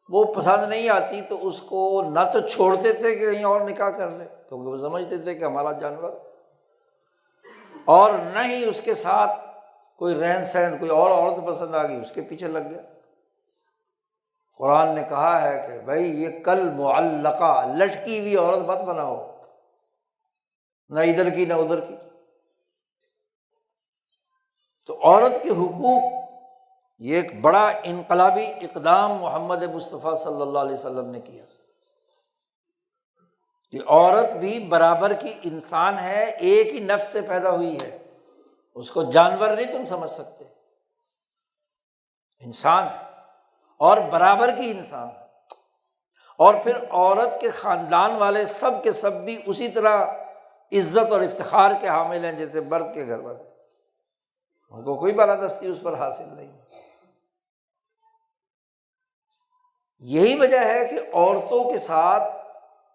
وہ پسند نہیں آتی تو اس کو نہ تو چھوڑتے تھے کہ کہیں اور نکاح کر لے، کیونکہ وہ سمجھتے تھے کہ ہمارا جانور، اور نہ ہی اس کے ساتھ کوئی رہن سہن، کوئی اور عورت پسند آ گئی اس کے پیچھے لگ گیا۔ قرآن نے کہا ہے کہ بھائی یہ کل معلقہ، لٹکی ہوئی عورت مت بناؤ، نہ ادھر کی نہ ادھر کی۔ تو عورت کے حقوق، یہ ایک بڑا انقلابی اقدام محمد مصطفیٰ صلی اللہ علیہ وسلم نے کیا کہ عورت بھی برابر کی انسان ہے، ایک ہی نفس سے پیدا ہوئی ہے، اس کو جانور نہیں تم سمجھ سکتے، انسان ہے اور برابر کی انسان ہے۔ اور پھر عورت کے خاندان والے سب کے سب بھی اسی طرح عزت اور افتخار کے حامل ہیں جیسے مرد کے گھر والے، ان کو کوئی بالادستی اس پر حاصل نہیں۔ یہی وجہ ہے کہ عورتوں کے ساتھ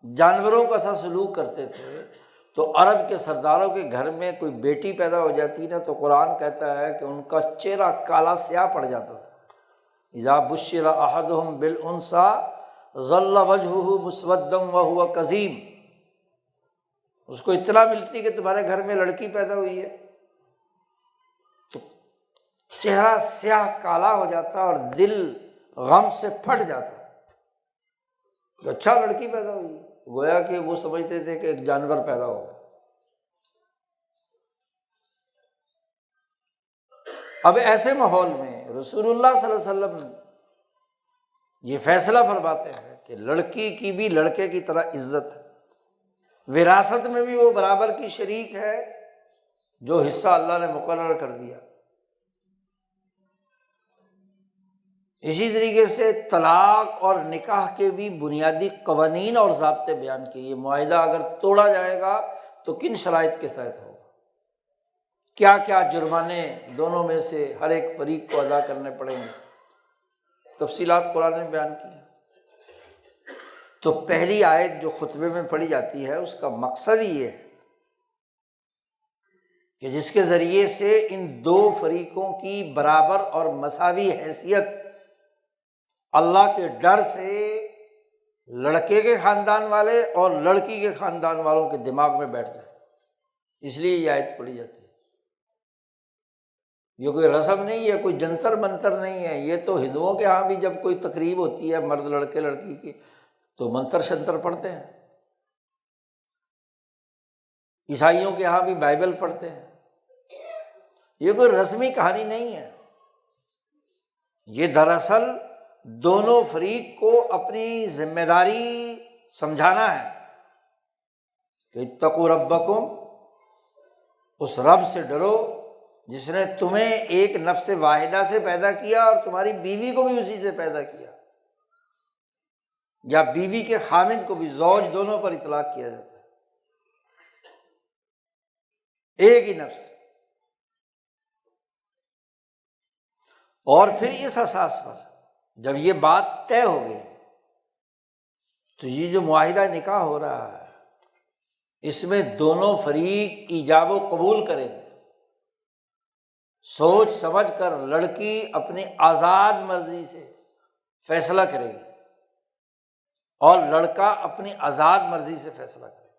جانوروں کا سا سلوک کرتے تھے، تو عرب کے سرداروں کے گھر میں کوئی بیٹی پیدا ہو جاتی نا تو قرآن کہتا ہے کہ ان کا چہرہ کالا سیاہ پڑ جاتا تھا۔ اذا بشر احدهم بالانثى ظل وجهه مسودا وهو کظیم، اس کو اطلاع ملتی کہ تمہارے گھر میں لڑکی پیدا ہوئی ہے تو چہرہ سیاہ کالا ہو جاتا اور دل غم سے پھٹ جاتا کہ اچھا لڑکی پیدا ہوئی، گویا کہ وہ سمجھتے تھے کہ ایک جانور پیدا ہوگا۔ اب ایسے ماحول میں رسول اللہ صلی اللہ علیہ وسلم یہ فیصلہ فرماتے ہیں کہ لڑکی کی بھی لڑکے کی طرح عزت ہے، وراثت میں بھی وہ برابر کی شریک ہے جو حصہ اللہ نے مقرر کر دیا۔ اسی طریقے سے طلاق اور نکاح کے بھی بنیادی قوانین اور ضابطے بیان کیے۔ یہ معاہدہ اگر توڑا جائے گا تو کن شرائط کے تحت ہوگا، کیا کیا جرمانے دونوں میں سے ہر ایک فریق کو ادا کرنے پڑیں گے، تفصیلات قرآن نے بیان کی ہیں۔ تو پہلی آیت جو خطبے میں پڑھی جاتی ہے اس کا مقصد ہی یہ ہے کہ جس کے ذریعے سے ان دو فریقوں کی برابر اور مساوی حیثیت اللہ کے ڈر سے لڑکے کے خاندان والے اور لڑکی کے خاندان والوں کے دماغ میں بیٹھ جائے، اس لیے یہ آیت پڑھی جاتی ہے۔ یہ کوئی رسم نہیں ہے، کوئی جنتر منتر نہیں ہے، یہ تو ہندوؤں کے ہاں بھی جب کوئی تقریب ہوتی ہے مرد لڑکے لڑکی کی تو منتر شنتر پڑھتے ہیں، عیسائیوں کے ہاں بھی بائبل پڑھتے ہیں۔ یہ کوئی رسمی کہانی نہیں ہے، یہ دراصل دونوں فریق کو اپنی ذمہ داری سمجھانا ہے کہ اتقوا ربکم، اس رب سے ڈرو جس نے تمہیں ایک نفس واحدہ سے پیدا کیا اور تمہاری بیوی کو بھی اسی سے پیدا کیا، یا بیوی کے خامند کو بھی، زوج دونوں پر اطلاق کیا جاتا ہے، ایک ہی نفس۔ اور پھر اس اساس پر جب یہ بات طے ہو گئی تو یہ جو معاہدہ نکاح ہو رہا ہے اس میں دونوں فریق ایجاب و قبول کریں گے، سوچ سمجھ کر لڑکی اپنی آزاد مرضی سے فیصلہ کرے گی اور لڑکا اپنی آزاد مرضی سے فیصلہ کرے گا،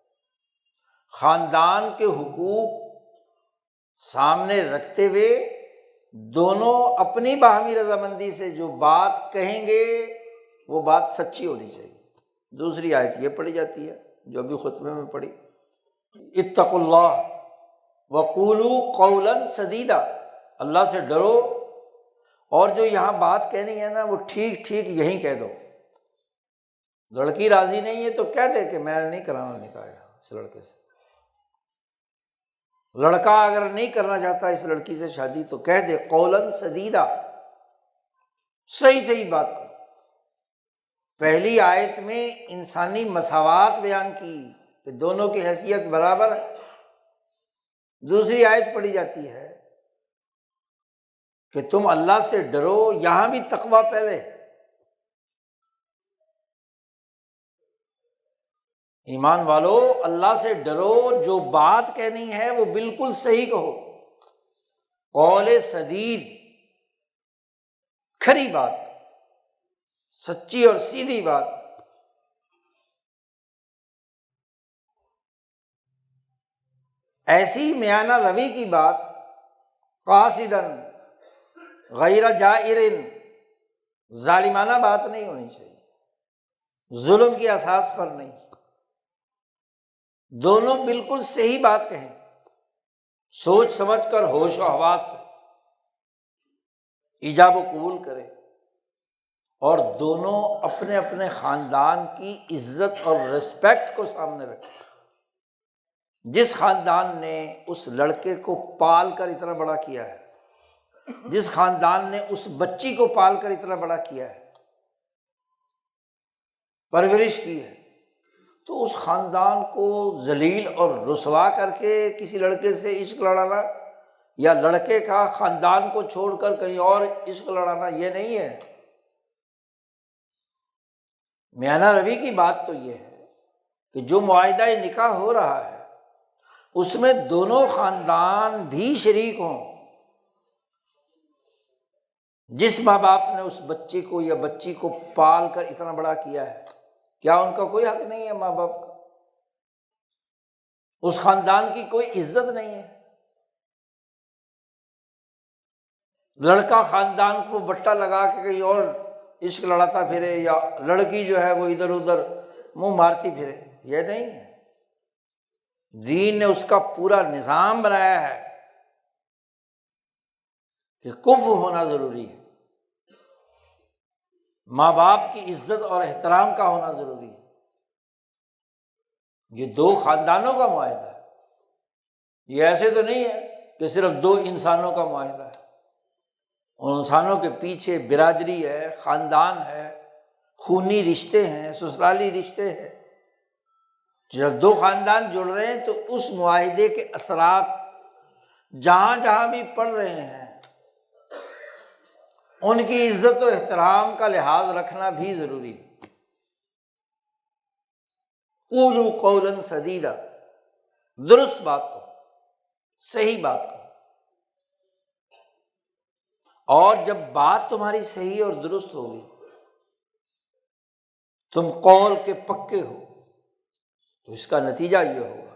خاندان کے حقوق سامنے رکھتے ہوئے دونوں اپنی باہمی رضامندی سے جو بات کہیں گے وہ بات سچی ہونی چاہیے۔ دوسری آیت یہ پڑھی جاتی ہے جو ابھی خطبے میں پڑھی، اتقوا اللہ وقولوا قولا سدیدا، اللہ سے ڈرو اور جو یہاں بات کہنی ہے نا وہ ٹھیک ٹھیک یہیں کہہ دو۔ لڑکی راضی نہیں ہے تو کہہ دے کہ میں نہیں کرانا نکاح اس لڑکے سے، لڑکا اگر نہیں کرنا چاہتا اس لڑکی سے شادی تو کہہ دے قولا سدیدا، صحیح صحیح بات کرو۔ پہلی آیت میں انسانی مساوات بیان کی کہ دونوں کی حیثیت برابر ہے، دوسری آیت پڑھی جاتی ہے کہ تم اللہ سے ڈرو، یہاں بھی تقویٰ پہلے، ایمان والو اللہ سے ڈرو، جو بات کہنی ہے وہ بالکل صحیح کہو، قول سدید، کھری بات، سچی اور سیدھی بات۔ ایسی میانہ روی کی بات، قاصداً غیر جائر، ظالمانہ بات نہیں ہونی چاہیے، ظلم کی اساس پر نہیں، دونوں بالکل صحیح بات کہیں، سوچ سمجھ کر ہوش و حواس سے ایجاب و قبول کریں، اور دونوں اپنے اپنے خاندان کی عزت اور رسپیکٹ کو سامنے رکھیں۔ جس خاندان نے اس لڑکے کو پال کر اتنا بڑا کیا ہے، جس خاندان نے اس بچی کو پال کر اتنا بڑا کیا ہے، پرورش کی ہے، تو اس خاندان کو ذلیل اور رسوا کر کے کسی لڑکے سے عشق لڑانا، یا لڑکے کا خاندان کو چھوڑ کر کہیں اور عشق لڑانا، یہ نہیں ہے۔ میانہ روی کی بات تو یہ ہے کہ جو معاہدہ نکاح ہو رہا ہے اس میں دونوں خاندان بھی شریک ہوں۔ جس ماں باپ نے اس بچے کو یا بچی کو پال کر اتنا بڑا کیا ہے، کیا ان کا کوئی حق نہیں ہے ماں باپ کا؟ اس خاندان کی کوئی عزت نہیں ہے؟ لڑکا خاندان کو بٹا لگا کے کہیں اور عشق لڑاتا پھرے، یا لڑکی جو ہے وہ ادھر ادھر منہ مارتی پھرے، یہ نہیں ہے۔ دین نے اس کا پورا نظام بنایا ہے کہ کفو ہونا ضروری ہے، ماں باپ کی عزت اور احترام کا ہونا ضروری ہے۔ یہ دو خاندانوں کا معاہدہ ہے، یہ ایسے تو نہیں ہے کہ صرف دو انسانوں کا معاہدہ ہے۔ ان انسانوں کے پیچھے برادری ہے، خاندان ہے، خونی رشتے ہیں، سسرالی رشتے ہیں۔ جب دو خاندان جڑ رہے ہیں تو اس معاہدے کے اثرات جہاں جہاں بھی پڑ رہے ہیں ان کی عزت و احترام کا لحاظ رکھنا بھی ضروری ہے۔ قولوا قولا سدیدا، درست بات کو، صحیح بات کو۔ اور جب بات تمہاری صحیح اور درست ہوگی، تم قول کے پکے ہو، تو اس کا نتیجہ یہ ہوگا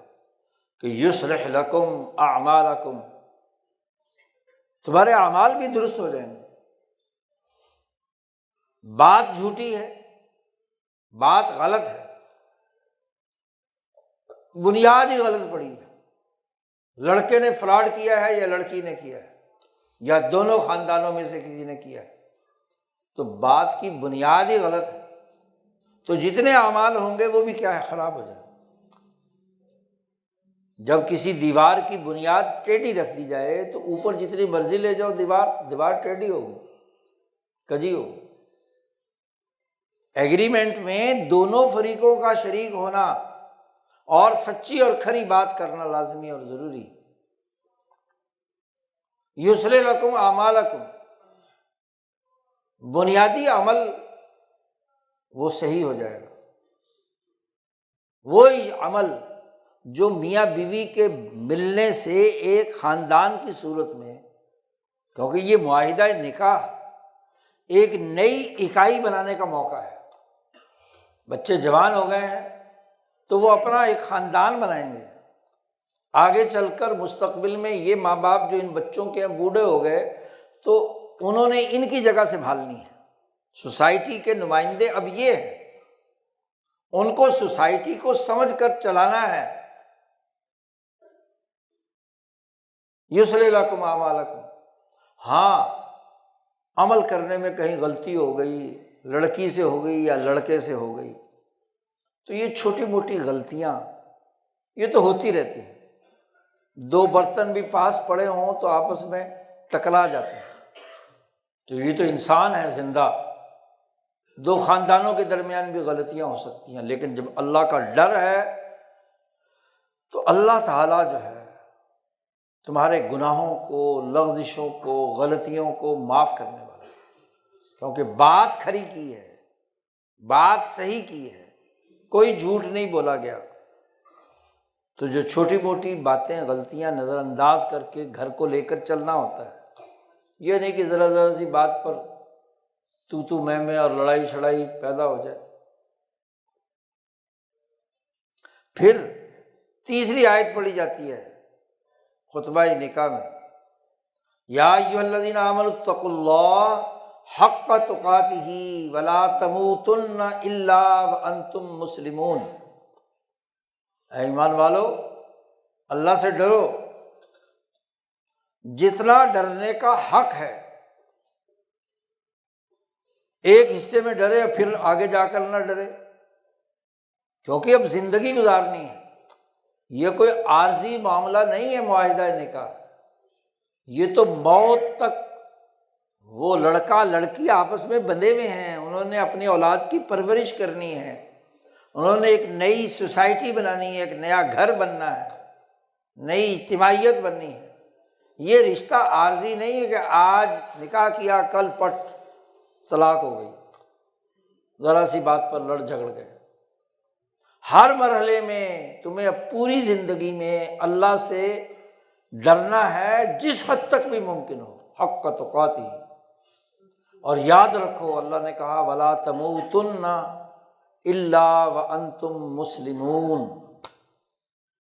کہ یصلح لکم اعمالکم، تمہارے اعمال بھی درست ہو جائیں گے۔ بات جھوٹی ہے، بات غلط ہے، بنیاد ہی غلط پڑی ہے، لڑکے نے فراڈ کیا ہے یا لڑکی نے کیا ہے، یا دونوں خاندانوں میں سے کسی نے کیا ہے، تو بات کی بنیاد ہی غلط ہے، تو جتنے اعمال ہوں گے وہ بھی کیا ہے، خراب ہو جائے۔ جب کسی دیوار کی بنیاد ٹیڑھی رکھ دی جائے تو اوپر جتنی مرضی لے جاؤ دیوار ٹیڑھی ہوگی، کجی ہوگی۔ ایگریمنٹ میں دونوں فریقوں کا شریک ہونا اور سچی اور کھری بات کرنا لازمی اور ضروری۔ یصلح لکم اعمالکم، بنیادی عمل وہ صحیح ہو جائے گا، وہی عمل جو میاں بیوی کے ملنے سے ایک خاندان کی صورت میں، کیونکہ یہ معاہدہ نکاح ایک نئی اکائی بنانے کا موقع ہے۔ بچے جوان ہو گئے ہیں تو وہ اپنا ایک خاندان بنائیں گے، آگے چل کر مستقبل میں یہ ماں باپ جو ان بچوں کے بوڑھے ہو گئے تو انہوں نے ان کی جگہ سنبھالنی ہے۔ سوسائٹی کے نمائندے اب یہ ہیں، ان کو سوسائٹی کو سمجھ کر چلانا ہے۔ یصلح لکم اعمالکم، ہاں عمل کرنے میں کہیں غلطی ہو گئی، لڑکی سے ہو گئی یا لڑکے سے ہو گئی، تو یہ چھوٹی موٹی غلطیاں یہ تو ہوتی رہتی ہیں۔ دو برتن بھی پاس پڑے ہوں تو آپس میں ٹکرا جاتے ہیں، تو یہ تو انسان ہے زندہ، دو خاندانوں کے درمیان بھی غلطیاں ہو سکتی ہیں، لیکن جب اللہ کا ڈر ہے تو اللہ تعالیٰ جو ہے تمہارے گناہوں کو، لغزشوں کو، غلطیوں کو معاف کرنے والا ہے، کیونکہ بات کھری کی ہے، بات صحیح کی ہے، کوئی جھوٹ نہیں بولا گیا۔ تو جو چھوٹی موٹی باتیں، غلطیاں نظر انداز کر کے گھر کو لے کر چلنا ہوتا ہے، یہ نہیں کہ ذرا ذرا سی بات پر تو میں اور لڑائی شڑائی پیدا ہو جائے۔ پھر تیسری آیت پڑھی جاتی ہے خطبہ نکاح میں، یا ایھا الذین آمنوا اتقوا اللہ حق تقاتہ ولا تموتن الا وانتم مسلمون، اے ایمان والو اللہ سے ڈرو جتنا ڈرنے کا حق ہے۔ ایک حصے میں ڈرے پھر آگے جا کر نہ ڈرے، کیونکہ اب زندگی گزارنی ہے، یہ کوئی عارضی معاملہ نہیں ہے معاہدہ نکاح، یہ تو موت تک وہ لڑکا لڑکی آپس میں بندھے ہوئے ہیں، انہوں نے اپنی اولاد کی پرورش کرنی ہے، انہوں نے ایک نئی سوسائٹی بنانی ہے، ایک نیا گھر بننا ہے، نئی اجتماعیت بننی ہے۔ یہ رشتہ عارضی نہیں ہے کہ آج نکاح کیا کل پٹ طلاق ہو گئی، ذرا سی بات پر لڑ جھگڑ گئے۔ ہر مرحلے میں تمہیں اب پوری زندگی میں اللہ سے ڈرنا ہے جس حد تک بھی ممکن ہو، حق تقاتی۔ اور یاد رکھو اللہ نے کہا وَلَا تَمُوتُنَّ إِلَّا وَأَنْتُمْ مُسْلِمُونَ،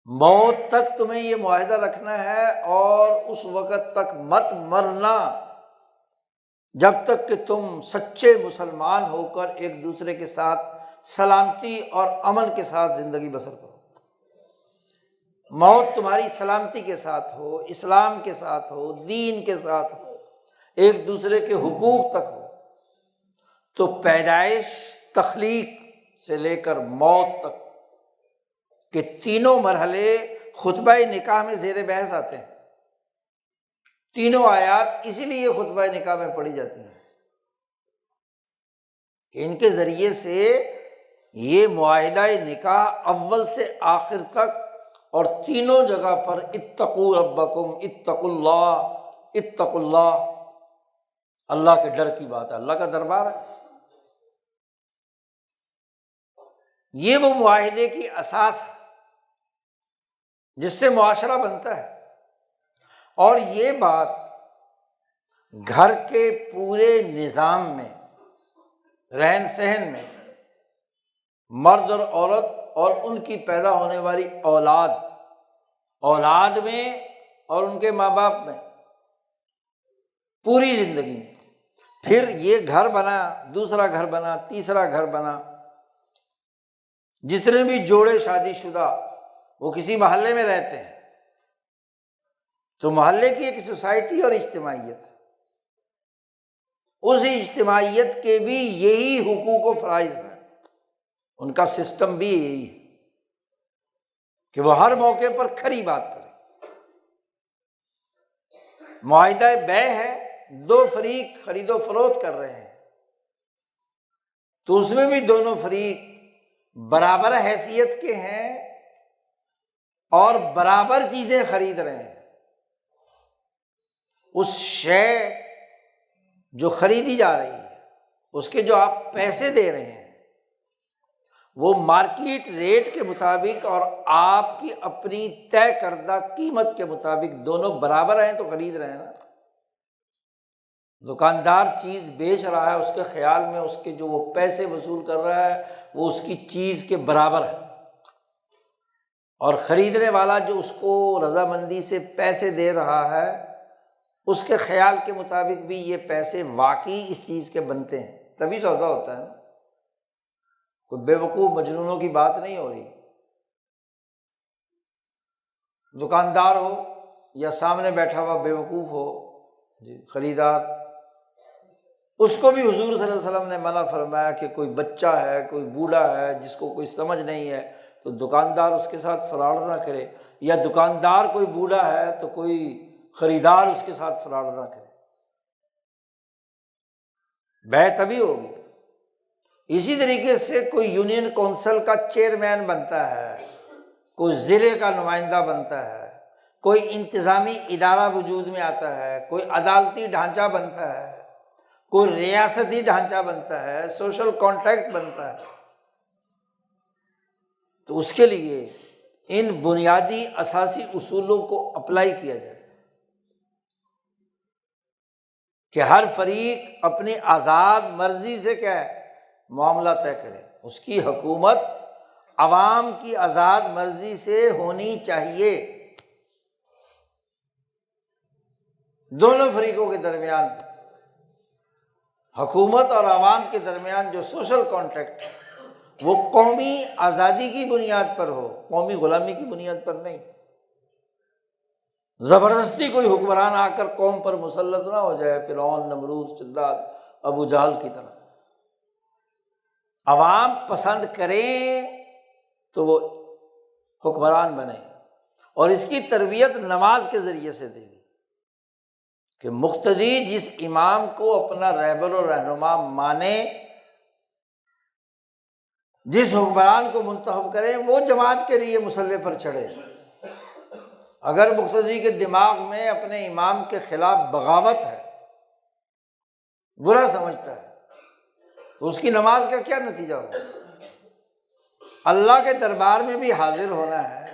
موت تک تمہیں یہ معاہدہ رکھنا ہے، اور اس وقت تک مت مرنا جب تک کہ تم سچے مسلمان ہو کر ایک دوسرے کے ساتھ سلامتی اور امن کے ساتھ زندگی بسر کرو۔ موت تمہاری سلامتی کے ساتھ ہو، اسلام کے ساتھ ہو، دین کے ساتھ ہو، ایک دوسرے کے حقوق تک ہو۔ تو پیدائش، تخلیق سے لے کر موت تک کہ تینوں مرحلے خطبہ نکاح میں زیر بحث آتے ہیں۔ تینوں آیات اسی لیے خطبہ نکاح میں پڑھی جاتی ہیں کہ ان کے ذریعے سے یہ معاہدہ نکاح اول سے آخر تک اور تینوں جگہ پر اتقوا ربکم، اتقوا اللہ، اتقوا اللہ، اللہ کے ڈر کی بات ہے، اللہ کا دربار ہے۔ یہ وہ معاہدے کی اساس ہے جس سے معاشرہ بنتا ہے، اور یہ بات گھر کے پورے نظام میں، رہن سہن میں، مرد اور عورت اور ان کی پیدا ہونے والی اولاد میں اور ان کے ماں باپ میں، پوری زندگی میں۔ پھر یہ گھر بنا، دوسرا گھر بنا، تیسرا گھر بنا، جتنے بھی جوڑے شادی شدہ وہ کسی محلے میں رہتے ہیں، تو محلے کی ایک سوسائٹی اور اجتماعیت، اس اجتماعیت کے بھی یہی حقوق و فرائض ہیں، ان کا سسٹم بھی یہی ہے کہ وہ ہر موقع پر کھری بات کرے۔ معاہدہ بیع ہے، دو فریق خرید و فروخت کر رہے ہیں، تو اس میں بھی دونوں فریق برابر حیثیت کے ہیں اور برابر چیزیں خرید رہے ہیں۔ اس شے جو خریدی جا رہی ہے، اس کے جو آپ پیسے دے رہے ہیں، وہ مارکیٹ ریٹ کے مطابق اور آپ کی اپنی طے کردہ قیمت کے مطابق دونوں برابر ہیں تو خرید رہے ہیں نا۔ دکاندار چیز بیچ رہا ہے، اس کے خیال میں اس کے جو وہ پیسے وصول کر رہا ہے وہ اس کی چیز کے برابر ہے، اور خریدنے والا جو اس کو رضامندی سے پیسے دے رہا ہے اس کے خیال کے مطابق بھی یہ پیسے واقعی اس چیز کے بنتے ہیں، تبھی سودا ہوتا ہے نا۔ کوئی بے وقوف مجنونوں کی بات نہیں ہو رہی۔ دکاندار ہو یا سامنے بیٹھا ہوا بے وقوف ہو جی خریدار، اس کو بھی حضور صلی اللہ علیہ وسلم نے منع فرمایا کہ کوئی بچہ ہے، کوئی بوڑھا ہے جس کو کوئی سمجھ نہیں ہے تو دکاندار اس کے ساتھ فراڈ نہ کرے، یا دکاندار کوئی بوڑھا ہے تو کوئی خریدار اس کے ساتھ فراڈ نہ کرے۔ بیع تبھی ہوگی۔ اسی طریقے سے کوئی یونین کونسل کا چیئرمین بنتا ہے، کوئی ضلع کا نمائندہ بنتا ہے، کوئی انتظامی ادارہ وجود میں آتا ہے، کوئی عدالتی ڈھانچہ بنتا ہے، کوئی ریاستی ڈھانچہ بنتا ہے، سوشل کانٹریکٹ بنتا ہے، تو اس کے لیے ان بنیادی اساسی اصولوں کو اپلائی کیا جائے کہ ہر فریق اپنی آزاد مرضی سے کیا ہے معاملہ طے کرے۔ اس کی حکومت عوام کی آزاد مرضی سے ہونی چاہیے۔ دونوں فریقوں کے درمیان، حکومت اور عوام کے درمیان جو سوشل کانٹریکٹ ہے وہ قومی آزادی کی بنیاد پر ہو، قومی غلامی کی بنیاد پر نہیں۔ زبردستی کوئی حکمران آ کر قوم پر مسلط نہ ہو جائے، فرعون، نمرود، شداد، ابو جہل کی طرح۔ عوام پسند کریں تو وہ حکمران بنے، اور اس کی تربیت نماز کے ذریعے سے دے دی کہ مقتدی جس امام کو اپنا رہبر و رہنما مانے جس حکمران کو منتخب کریں وہ جماعت کے لیے مسلح پر چڑھے۔ اگر مقتدی کے دماغ میں اپنے امام کے خلاف بغاوت ہے، برا سمجھتا ہے، تو اس کی نماز کا کیا نتیجہ ہوگا؟ اللہ کے دربار میں بھی حاضر ہونا ہے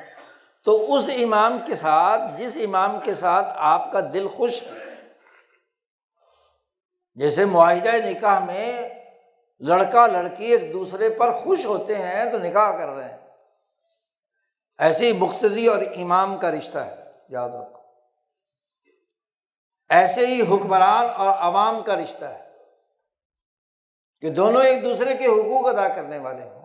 تو اس امام کے ساتھ، جس امام کے ساتھ آپ کا دل خوش ہے، جیسے معاہدہ نکاح میں لڑکا لڑکی ایک دوسرے پر خوش ہوتے ہیں تو نکاح کر رہے ہیں، ایسے ہی مقتدی اور امام کا رشتہ ہے، یاد رکھو۔ ایسے ہی حکمران اور عوام کا رشتہ ہے کہ دونوں ایک دوسرے کے حقوق ادا کرنے والے ہوں،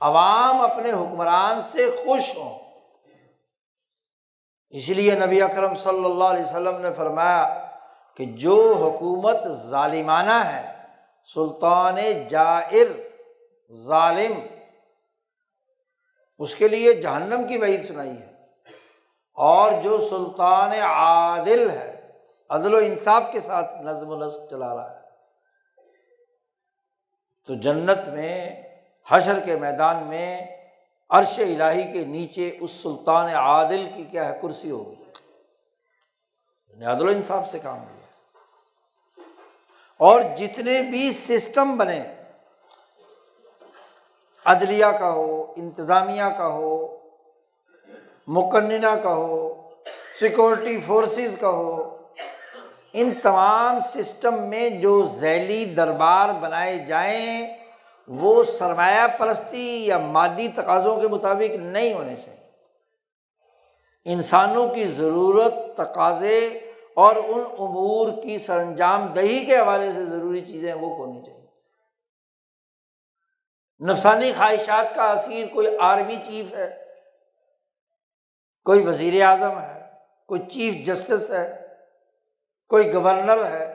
عوام اپنے حکمران سے خوش ہوں۔ اس لیے نبی اکرم صلی اللہ علیہ وسلم نے فرمایا کہ جو حکومت ظالمانہ ہے، سلطان جائر ظالم، اس کے لیے جہنم کی وعید سنائی ہے، اور جو سلطان عادل ہے، عدل و انصاف کے ساتھ نظم و نسق چلا رہا ہے، تو جنت میں حشر کے میدان میں عرش الہی کے نیچے اس سلطان عادل کی کیا ہے؟ کرسی ہوگی۔ عدل و انصاف سے کام لیا، اور جتنے بھی سسٹم بنے، عدلیہ کا ہو، انتظامیہ کا ہو، مقننہ کا ہو، سیکورٹی فورسز کا ہو، ان تمام سسٹم میں جو ذیلی دربار بنائے جائیں وہ سرمایہ پرستی یا مادی تقاضوں کے مطابق نہیں ہونے چاہیے۔ انسانوں کی ضرورت، تقاضے اور ان امور کی سر انجام دہی کے حوالے سے ضروری چیزیں وہ ہونی چاہیے۔ نفسانی خواہشات کا اسیر کوئی آرمی چیف ہے، کوئی وزیر اعظم ہے، کوئی چیف جسٹس ہے، کوئی گورنر ہے،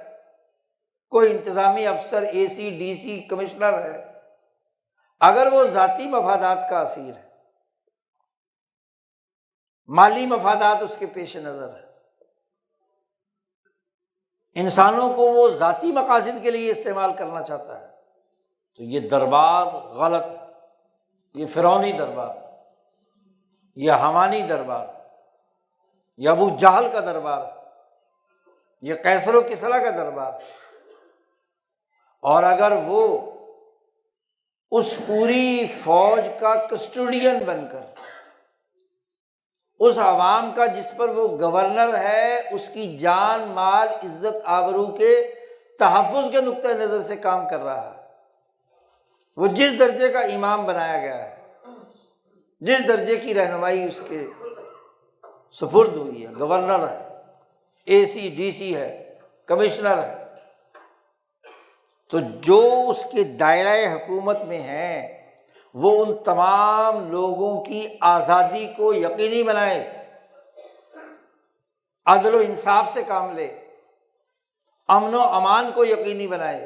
کوئی انتظامی افسر، اے سی ڈی سی کمشنر ہے، اگر وہ ذاتی مفادات کا اسیر ہے، مالی مفادات اس کے پیش نظر ہے، انسانوں کو وہ ذاتی مقاصد کے لیے استعمال کرنا چاہتا ہے، تو یہ دربار غلط ہے۔ یہ فرعونی دربار، یہ حمانی دربار، یہ ابو جہل کا دربار ہے، یہ قیصر و کسریٰ کا دربار ہے۔ اور اگر وہ اس پوری فوج کا کسٹوڈین بن کر اس عوام کا، جس پر وہ گورنر ہے، اس کی جان، مال، عزت، آبرو کے تحفظ کے نقطہ نظر سے کام کر رہا ہے، وہ جس درجے کا امام بنایا گیا ہے، جس درجے کی رہنمائی اس کے سپرد ہوئی ہے، گورنر ہے، اے سی ڈی سی ہے، کمشنر ہے، تو جو اس کے دائرہ حکومت میں ہیں وہ ان تمام لوگوں کی آزادی کو یقینی بنائے، عدل و انصاف سے کام لے، امن و امان کو یقینی بنائے،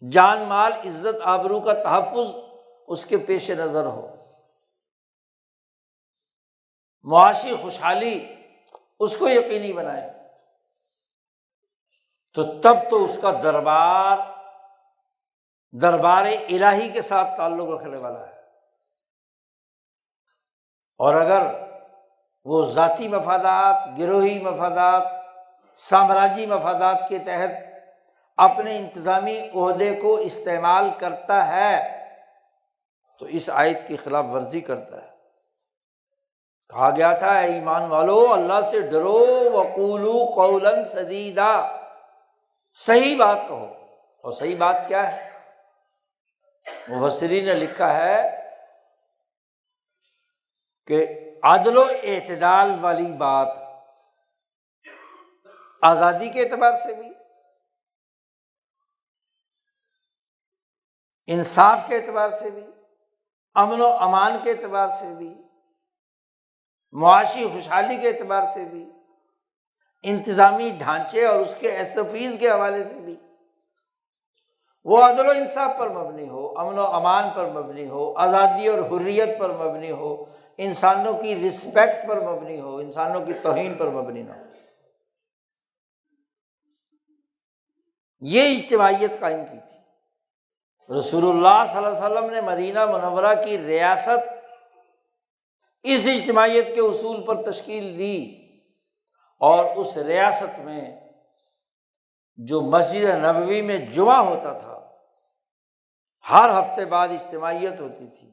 جان، مال، عزت، آبرو کا تحفظ اس کے پیش نظر ہو، معاشی خوشحالی اس کو یقینی بنائے، تو تب تو اس کا دربار الہی کے ساتھ تعلق رکھنے والا ہے۔ اور اگر وہ ذاتی مفادات، گروہی مفادات، سامراجی مفادات کے تحت اپنے انتظامی عہدے کو استعمال کرتا ہے تو اس آیت کی خلاف ورزی کرتا ہے۔ کہا گیا تھا اے ایمان والو، اللہ سے ڈرو، وقولوا قولا سدیدا، صحیح بات کہو۔ اور صحیح بات کیا ہے؟ مفسرین نے لکھا ہے کہ عدل و اعتدال والی بات، آزادی کے اعتبار سے بھی، انصاف کے اعتبار سے بھی، امن و امان کے اعتبار سے بھی، معاشی خوشحالی کے اعتبار سے بھی، انتظامی ڈھانچے اور اس کے ایسوفیز کے حوالے سے بھی، وہ عدل و انصاف پر مبنی ہو، امن و امان پر مبنی ہو، آزادی اور حریت پر مبنی ہو، انسانوں کی رسپیکٹ پر مبنی ہو، انسانوں کی توہین پر مبنی نہ ہو۔ یہ اجتماعیت قائم کی تھی۔
رسول اللہ صلی اللہ علیہ وسلم نے مدینہ منورہ کی ریاست اس اجتماعیت کے اصول پر تشکیل دی، اور اس ریاست میں جو مسجد نبوی میں جمعہ ہوتا تھا، ہر ہفتے بعد اجتماعیت ہوتی تھی،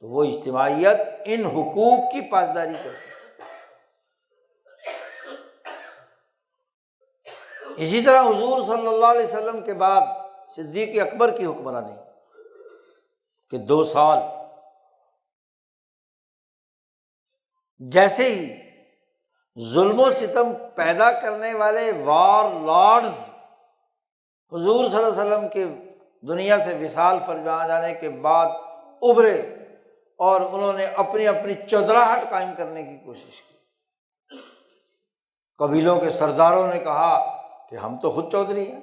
تو وہ اجتماعیت ان حقوق کی پاسداری کرتی تھی۔ اسی طرح حضور صلی اللہ علیہ وسلم کے بعد صدیق اکبر کی حکمرانی کہ 2 سال، جیسے ہی ظلم و ستم پیدا کرنے والے وار لارڈز حضور صلی اللہ علیہ وسلم کے دنیا سے وصال فرما جانے کے بعد ابھرے، اور انہوں نے اپنی اپنی چودراہٹ قائم کرنے کی کوشش کی۔ قبیلوں کے سرداروں نے کہا کہ ہم تو خود چودھری ہیں،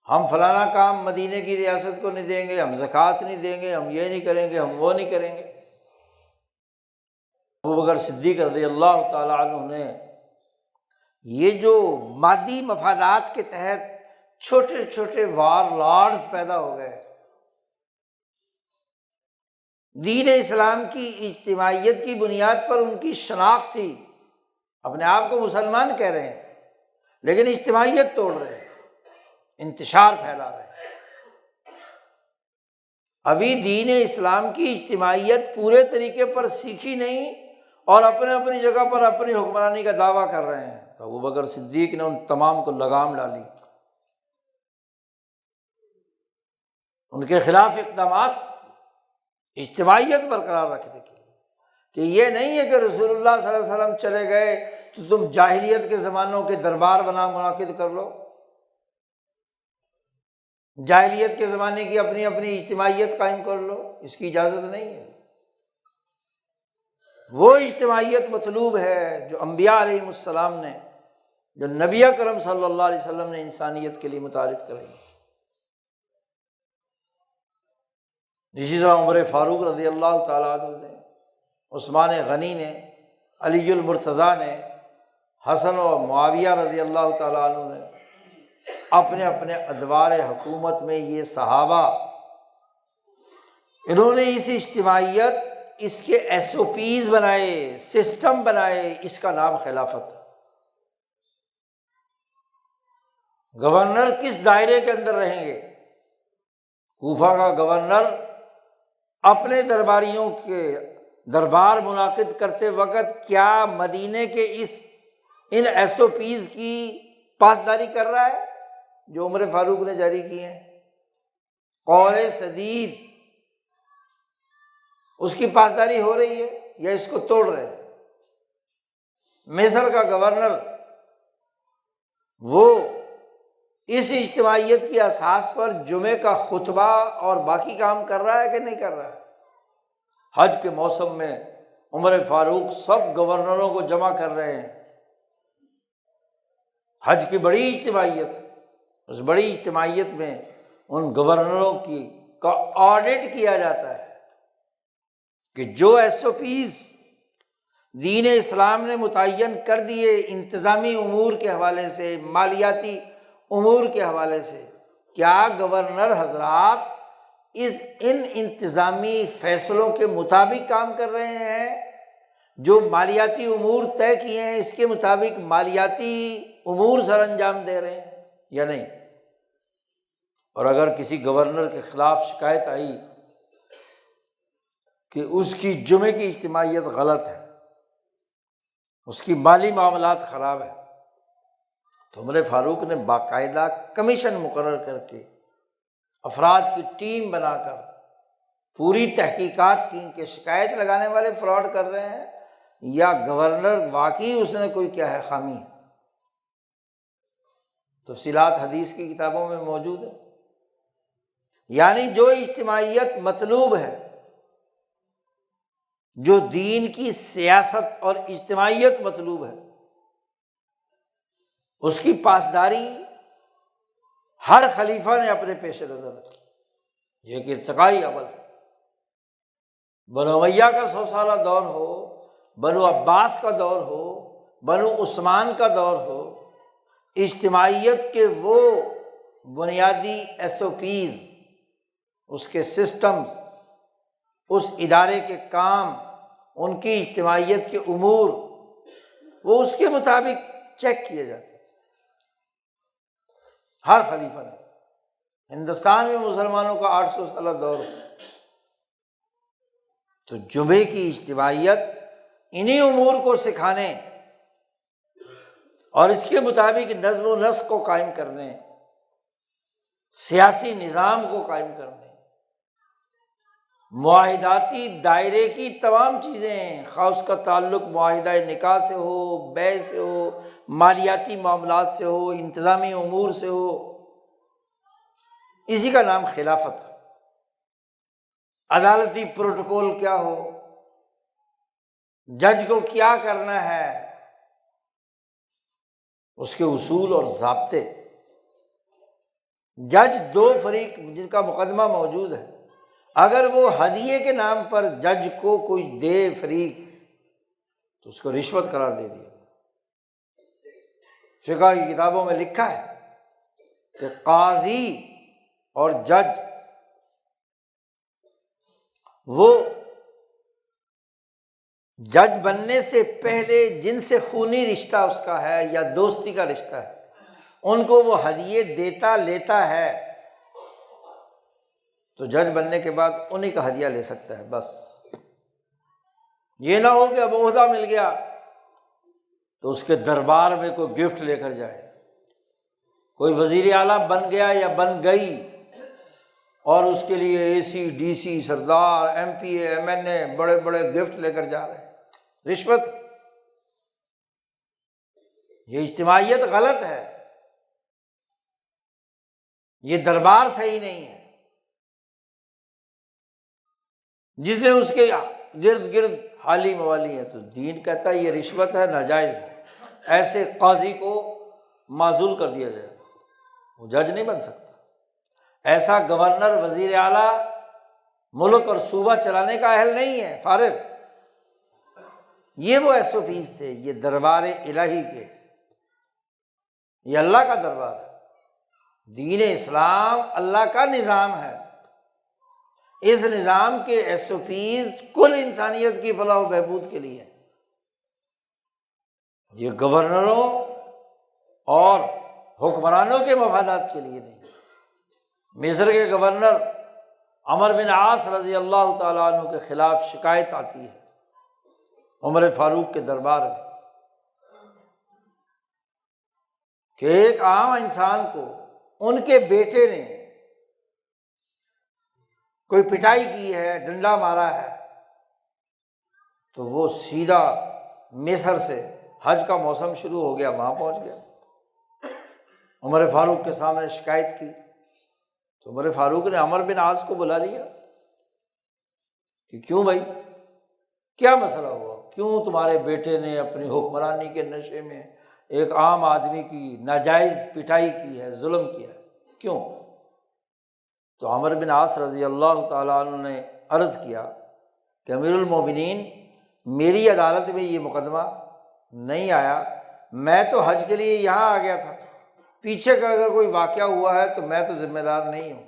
ہم فلانا کام مدینے کی ریاست کو نہیں دیں گے، ہم زکوٰۃ نہیں دیں گے، ہم یہ نہیں کریں گے، ہم وہ نہیں کریں گے۔ ابوبکر صدیق رضی اللہ تعالیٰ عنہ نے یہ جو مادی مفادات کے تحت چھوٹے چھوٹے وار لارڈز پیدا ہو گئے، دین اسلام کی اجتماعیت کی بنیاد پر ان کی شناخت تھی، اپنے آپ کو مسلمان کہہ رہے ہیں لیکن اجتماعیت توڑ رہے ہیں، انتشار پھیلا رہے ہیں۔ ابھی دین اسلام کی اجتماعیت پورے طریقے پر سیکھی نہیں، اور اپنے اپنی جگہ پر اپنی حکمرانی کا دعویٰ کر رہے ہیں، تو ابوبکر صدیق نے ان تمام کو لگام ڈالی، ان کے خلاف اقدامات اجتماعیت برقرار رکھنے کے لیے، کہ یہ نہیں ہے کہ رسول اللہ صلی اللہ علیہ وسلم چلے گئے تو تم جاہلیت کے زمانوں کے دربار منعقد کر لو، جاہلیت کے زمانے کی اپنی اپنی اجتماعیت قائم کر لو، اس کی اجازت نہیں ہے۔ وہ اجتماعیت مطلوب ہے جو انبیاء علیہ السلام نے، جو نبی اکرم صلی اللہ علیہ وسلم نے انسانیت کے لیے متعارف کرائی۔ اسی طرح عمر فاروق رضی اللہ تعالیٰ عنہ نے، عثمان غنی نے، علی المرتضیٰ نے، حسن و معاویہ رضی اللہ تعالیٰ عنہ نے اپنے اپنے ادوار حکومت میں، یہ صحابہ، انہوں نے اس اجتماعیت، اس کے SOPs بنائے، سسٹم بنائے، اس کا نام خلافت۔ گورنر کس دائرے کے اندر رہیں گے؟ کوفہ کا گورنر اپنے درباریوں کے دربار منعقد کرتے وقت کیا مدینے کے ان SOPs کی پاسداری کر رہا ہے جو عمر فاروق نے جاری کیے ہیں؟ قول سدید اس کی پاسداری ہو رہی ہے یا اس کو توڑ رہے ہیں؟ مصر کا گورنر وہ اس اجتماعیت کی اساس پر جمعے کا خطبہ اور باقی کام کر رہا ہے کہ نہیں کر رہا ہے؟ حج کے موسم میں عمر فاروق سب گورنروں کو جمع کر رہے ہیں، حج کی بڑی اجتماعیت، اس بڑی اجتماعیت میں ان گورنروں کا آڈٹ کیا جاتا ہے کہ جو SOPs دین اسلام نے متعین کر دیے انتظامی امور کے حوالے سے، مالیاتی امور کے حوالے سے، کیا گورنر حضرات ان انتظامی فیصلوں کے مطابق کام کر رہے ہیں؟ جو مالیاتی امور طے کیے ہیں اس کے مطابق مالیاتی امور سر انجام دے رہے ہیں یا نہیں؟ اور اگر کسی گورنر کے خلاف شکایت آئی کہ اس کی جمعے کی اجتماعیت غلط ہے، اس کی مالی معاملات خراب ہے، تو عمر فاروق نے باقاعدہ کمیشن مقرر کر کے، افراد کی ٹیم بنا کر پوری تحقیقات کی کہ شکایت لگانے والے فراڈ کر رہے ہیں یا گورنر واقعی اس نے کوئی کیا ہے خامی ہے۔ تفصیلات حدیث کی کتابوں میں موجود ہے۔ یعنی جو اجتماعیت مطلوب ہے، جو دین کی سیاست اور اجتماعیت مطلوب ہے، اس کی پاسداری ہر خلیفہ نے اپنے پیش نظر رکھی۔ یہ ایک ارتقائی عمل ہے۔ بنو امیہ کا 100 سالہ دور ہو، بنو عباس کا دور ہو، بنو عثمان کا دور ہو، اجتماعیت کے وہ بنیادی ایس او پیز، اس کے سسٹمز، اس ادارے کے کام، ان کی اجتماعیت کے امور، وہ اس کے مطابق چیک کیے جاتے ہیں ہر خلیفہ نے۔ ہندوستان میں مسلمانوں کا 800 سالہ دور تو جمعے کی اجتماعیت انہی امور کو سکھانے اور اس کے مطابق نظم و نسق کو قائم کرنے، سیاسی نظام کو قائم کرنے، معاہداتی دائرے کی تمام چیزیں، خاص اس کا تعلق معاہدہ نکاح سے ہو، بیع سے ہو، مالیاتی معاملات سے ہو، انتظامی امور سے ہو، اسی کا نام خلافت ہے۔ عدالتی پروٹوکول کیا ہو، جج کو کیا کرنا ہے، اس کے اصول اور ضابطے۔ جج دو فریق جن کا مقدمہ موجود ہے، اگر وہ ہدیے کے نام پر جج کو کوئی دے فریق تو اس کو رشوت قرار دے دیا۔ فقہ کی کتابوں میں لکھا ہے کہ قاضی اور جج وہ جج بننے سے پہلے جن سے خونی رشتہ اس کا ہے یا دوستی کا رشتہ ہے، ان کو وہ ہدیے دیتا لیتا ہے تو جج بننے کے بعد انہیں کا ہدیہ لے سکتا ہے۔ بس یہ نہ ہو کہ اب عہدہ مل گیا تو اس کے دربار میں کوئی گفٹ لے کر جائے، کوئی وزیر اعلیٰ بن گیا یا بن گئی اور اس کے لیے اے سی D C Sardar M P A M N A بڑے بڑے گفٹ لے کر جا رہے ہیں۔ رشوت، یہ اجتماعیت غلط ہے، یہ دربار صحیح نہیں ہے۔ جس نے اس کے گرد گرد حالی موالی ہے تو دین کہتا ہے یہ رشوت ہے، ناجائز ہے، ایسے قاضی کو معزول کر دیا جائے، وہ جج نہیں بن سکتا۔ ایسا گورنر وزیر اعلیٰ ملک اور صوبہ چلانے کا اہل نہیں ہے، فارغ۔ یہ وہ ایس او پیز تھے، یہ دربار الہی کے، یہ اللہ کا دربار ہے۔ دین اسلام اللہ کا نظام ہے، اس نظام کے ایس او پیز کل انسانیت کی فلاح و بہبود کے لیے، یہ گورنروں اور حکمرانوں کے مفادات کے لیے نہیں۔ مصر کے گورنر عمرو بن عاص رضی اللہ تعالیٰ عنہ کے خلاف شکایت آتی ہے عمر فاروق کے دربار میں کہ ایک عام انسان کو ان کے بیٹے نے کوئی پٹائی کی ہے، ڈنڈا مارا ہے، تو وہ سیدھا مصر سے، حج کا موسم شروع ہو گیا، وہاں پہنچ گیا، عمر فاروق کے سامنے شکایت کی تو عمر فاروق نے عمرو بن عاص کو بلا لیا کہ کیوں بھائی، کیا مسئلہ ہوا، کیوں تمہارے بیٹے نے اپنی حکمرانی کے نشے میں ایک عام آدمی کی ناجائز پٹائی کی ہے، ظلم کیا ہے، کیوں؟ تو عمرو بن عاص رضی اللہ تعالیٰ عنہ نے عرض کیا کہ امیر المومنین، میری عدالت میں یہ مقدمہ نہیں آیا، میں تو حج کے لیے یہاں آ گیا تھا، پیچھے کا اگر کوئی واقعہ ہوا ہے تو میں تو ذمہ دار نہیں ہوں۔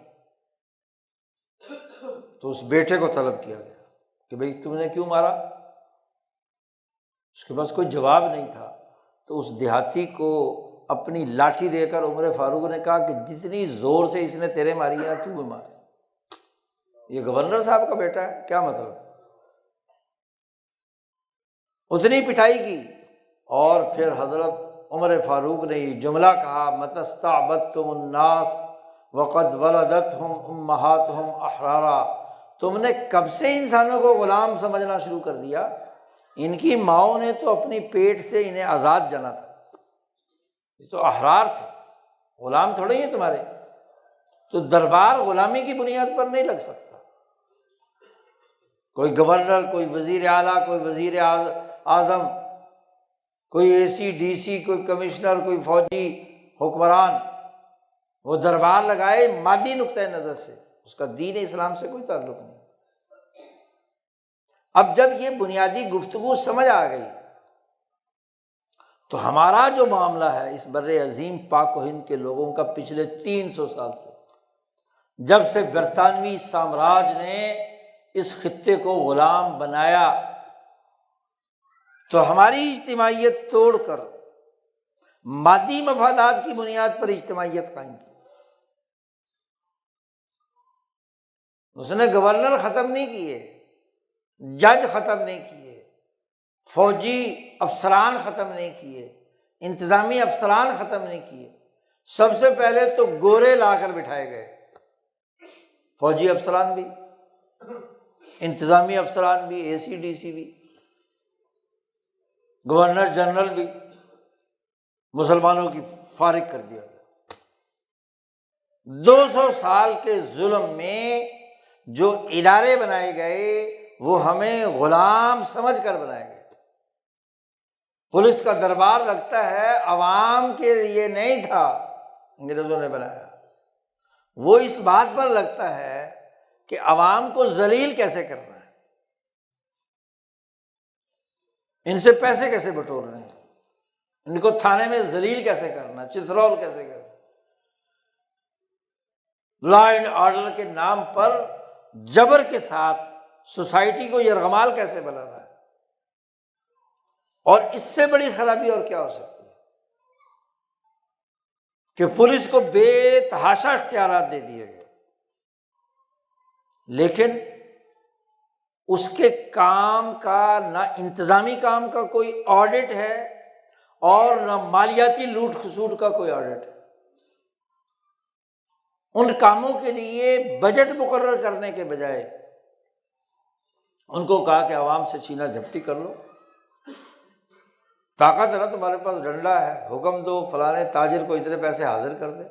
تو اس بیٹے کو طلب کیا گیا کہ بھئی تم نے کیوں مارا؟ اس کے پاس کوئی جواب نہیں تھا، تو اس دیہاتی کو اپنی لاٹھی دے کر عمر فاروق نے کہا کہ جتنی زور سے اس نے تیرے ماری ہے تو بھی مار۔ یہ گورنر صاحب کا بیٹا ہے، کیا مطلب؟ اتنی پٹائی کی، اور پھر حضرت عمر فاروق نے یہ جملہ کہا، متی استعبدتم الناس وقد ولدتہم امہاتہم احرارا، تم نے کب سے انسانوں کو غلام سمجھنا شروع کر دیا؟ ان کی ماؤں نے تو اپنی پیٹ سے انہیں آزاد جانا تھا، یہ تو احرار تھے، غلام تھوڑے ہی تمہارے۔ تو دربار غلامی کی بنیاد پر نہیں لگ سکتا۔ کوئی گورنر، کوئی وزیر اعلیٰ، کوئی وزیر اعظم، کوئی اے سی ڈی سی، کوئی کمشنر، کوئی فوجی حکمران، وہ دربار لگائے مادی نقطۂ نظر سے، اس کا دین اسلام سے کوئی تعلق نہیں۔ اب جب یہ بنیادی گفتگو سمجھ آ گئی تو ہمارا جو معاملہ ہے اس بر عظیم پاک و ہند کے لوگوں کا پچھلے 300 سال سے، جب سے برطانوی سامراج نے اس خطے کو غلام بنایا، تو ہماری اجتماعیت توڑ کر مادی مفادات کی بنیاد پر اجتماعیت قائم کی۔ اس نے گورنر ختم نہیں کیے، جج ختم نہیں کیے، فوجی افسران ختم نہیں کیے، انتظامی افسران ختم نہیں کیے۔ سب سے پہلے تو گورے لا کر بٹھائے گئے، فوجی افسران بھی، انتظامی افسران بھی، اے سی ڈی سی بھی، گورنر جنرل بھی، مسلمانوں کی فارغ کر دیا گیا۔ 200 سال کے ظلم میں جو ادارے بنائے گئے وہ ہمیں غلام سمجھ کر بنائے گئے۔ پولیس کا دربار لگتا ہے عوام کے لیے نہیں تھا، انگریزوں نے بنایا، وہ اس بات پر لگتا ہے کہ عوام کو ذلیل کیسے کرنا ہے، ان سے پیسے کیسے بٹورنے ہیں، ان کو تھانے میں ذلیل کیسے کرنا، چترول کیسے کرنا، لا اینڈ آرڈر کے نام پر جبر کے ساتھ سوسائٹی کو یرغمال کیسے بنانا ہے۔ اور اس سے بڑی خرابی اور کیا ہو سکتی ہے کہ پولیس کو بے تحاشا اختیارات دے دیے گئے، لیکن اس کے کام کا نہ انتظامی کام کا کوئی آڈٹ ہے اور نہ مالیاتی لوٹ کھسوٹ کا کوئی آڈٹ ہے۔ ان کاموں کے لیے بجٹ مقرر کرنے کے بجائے ان کو کہا کہ عوام سے چھینا جھپٹی کر لو، طاقت ہے نا تمہارے پاس، ڈنڈا ہے، حکم دو فلانے تاجر کو اتنے پیسے حاضر کر دے،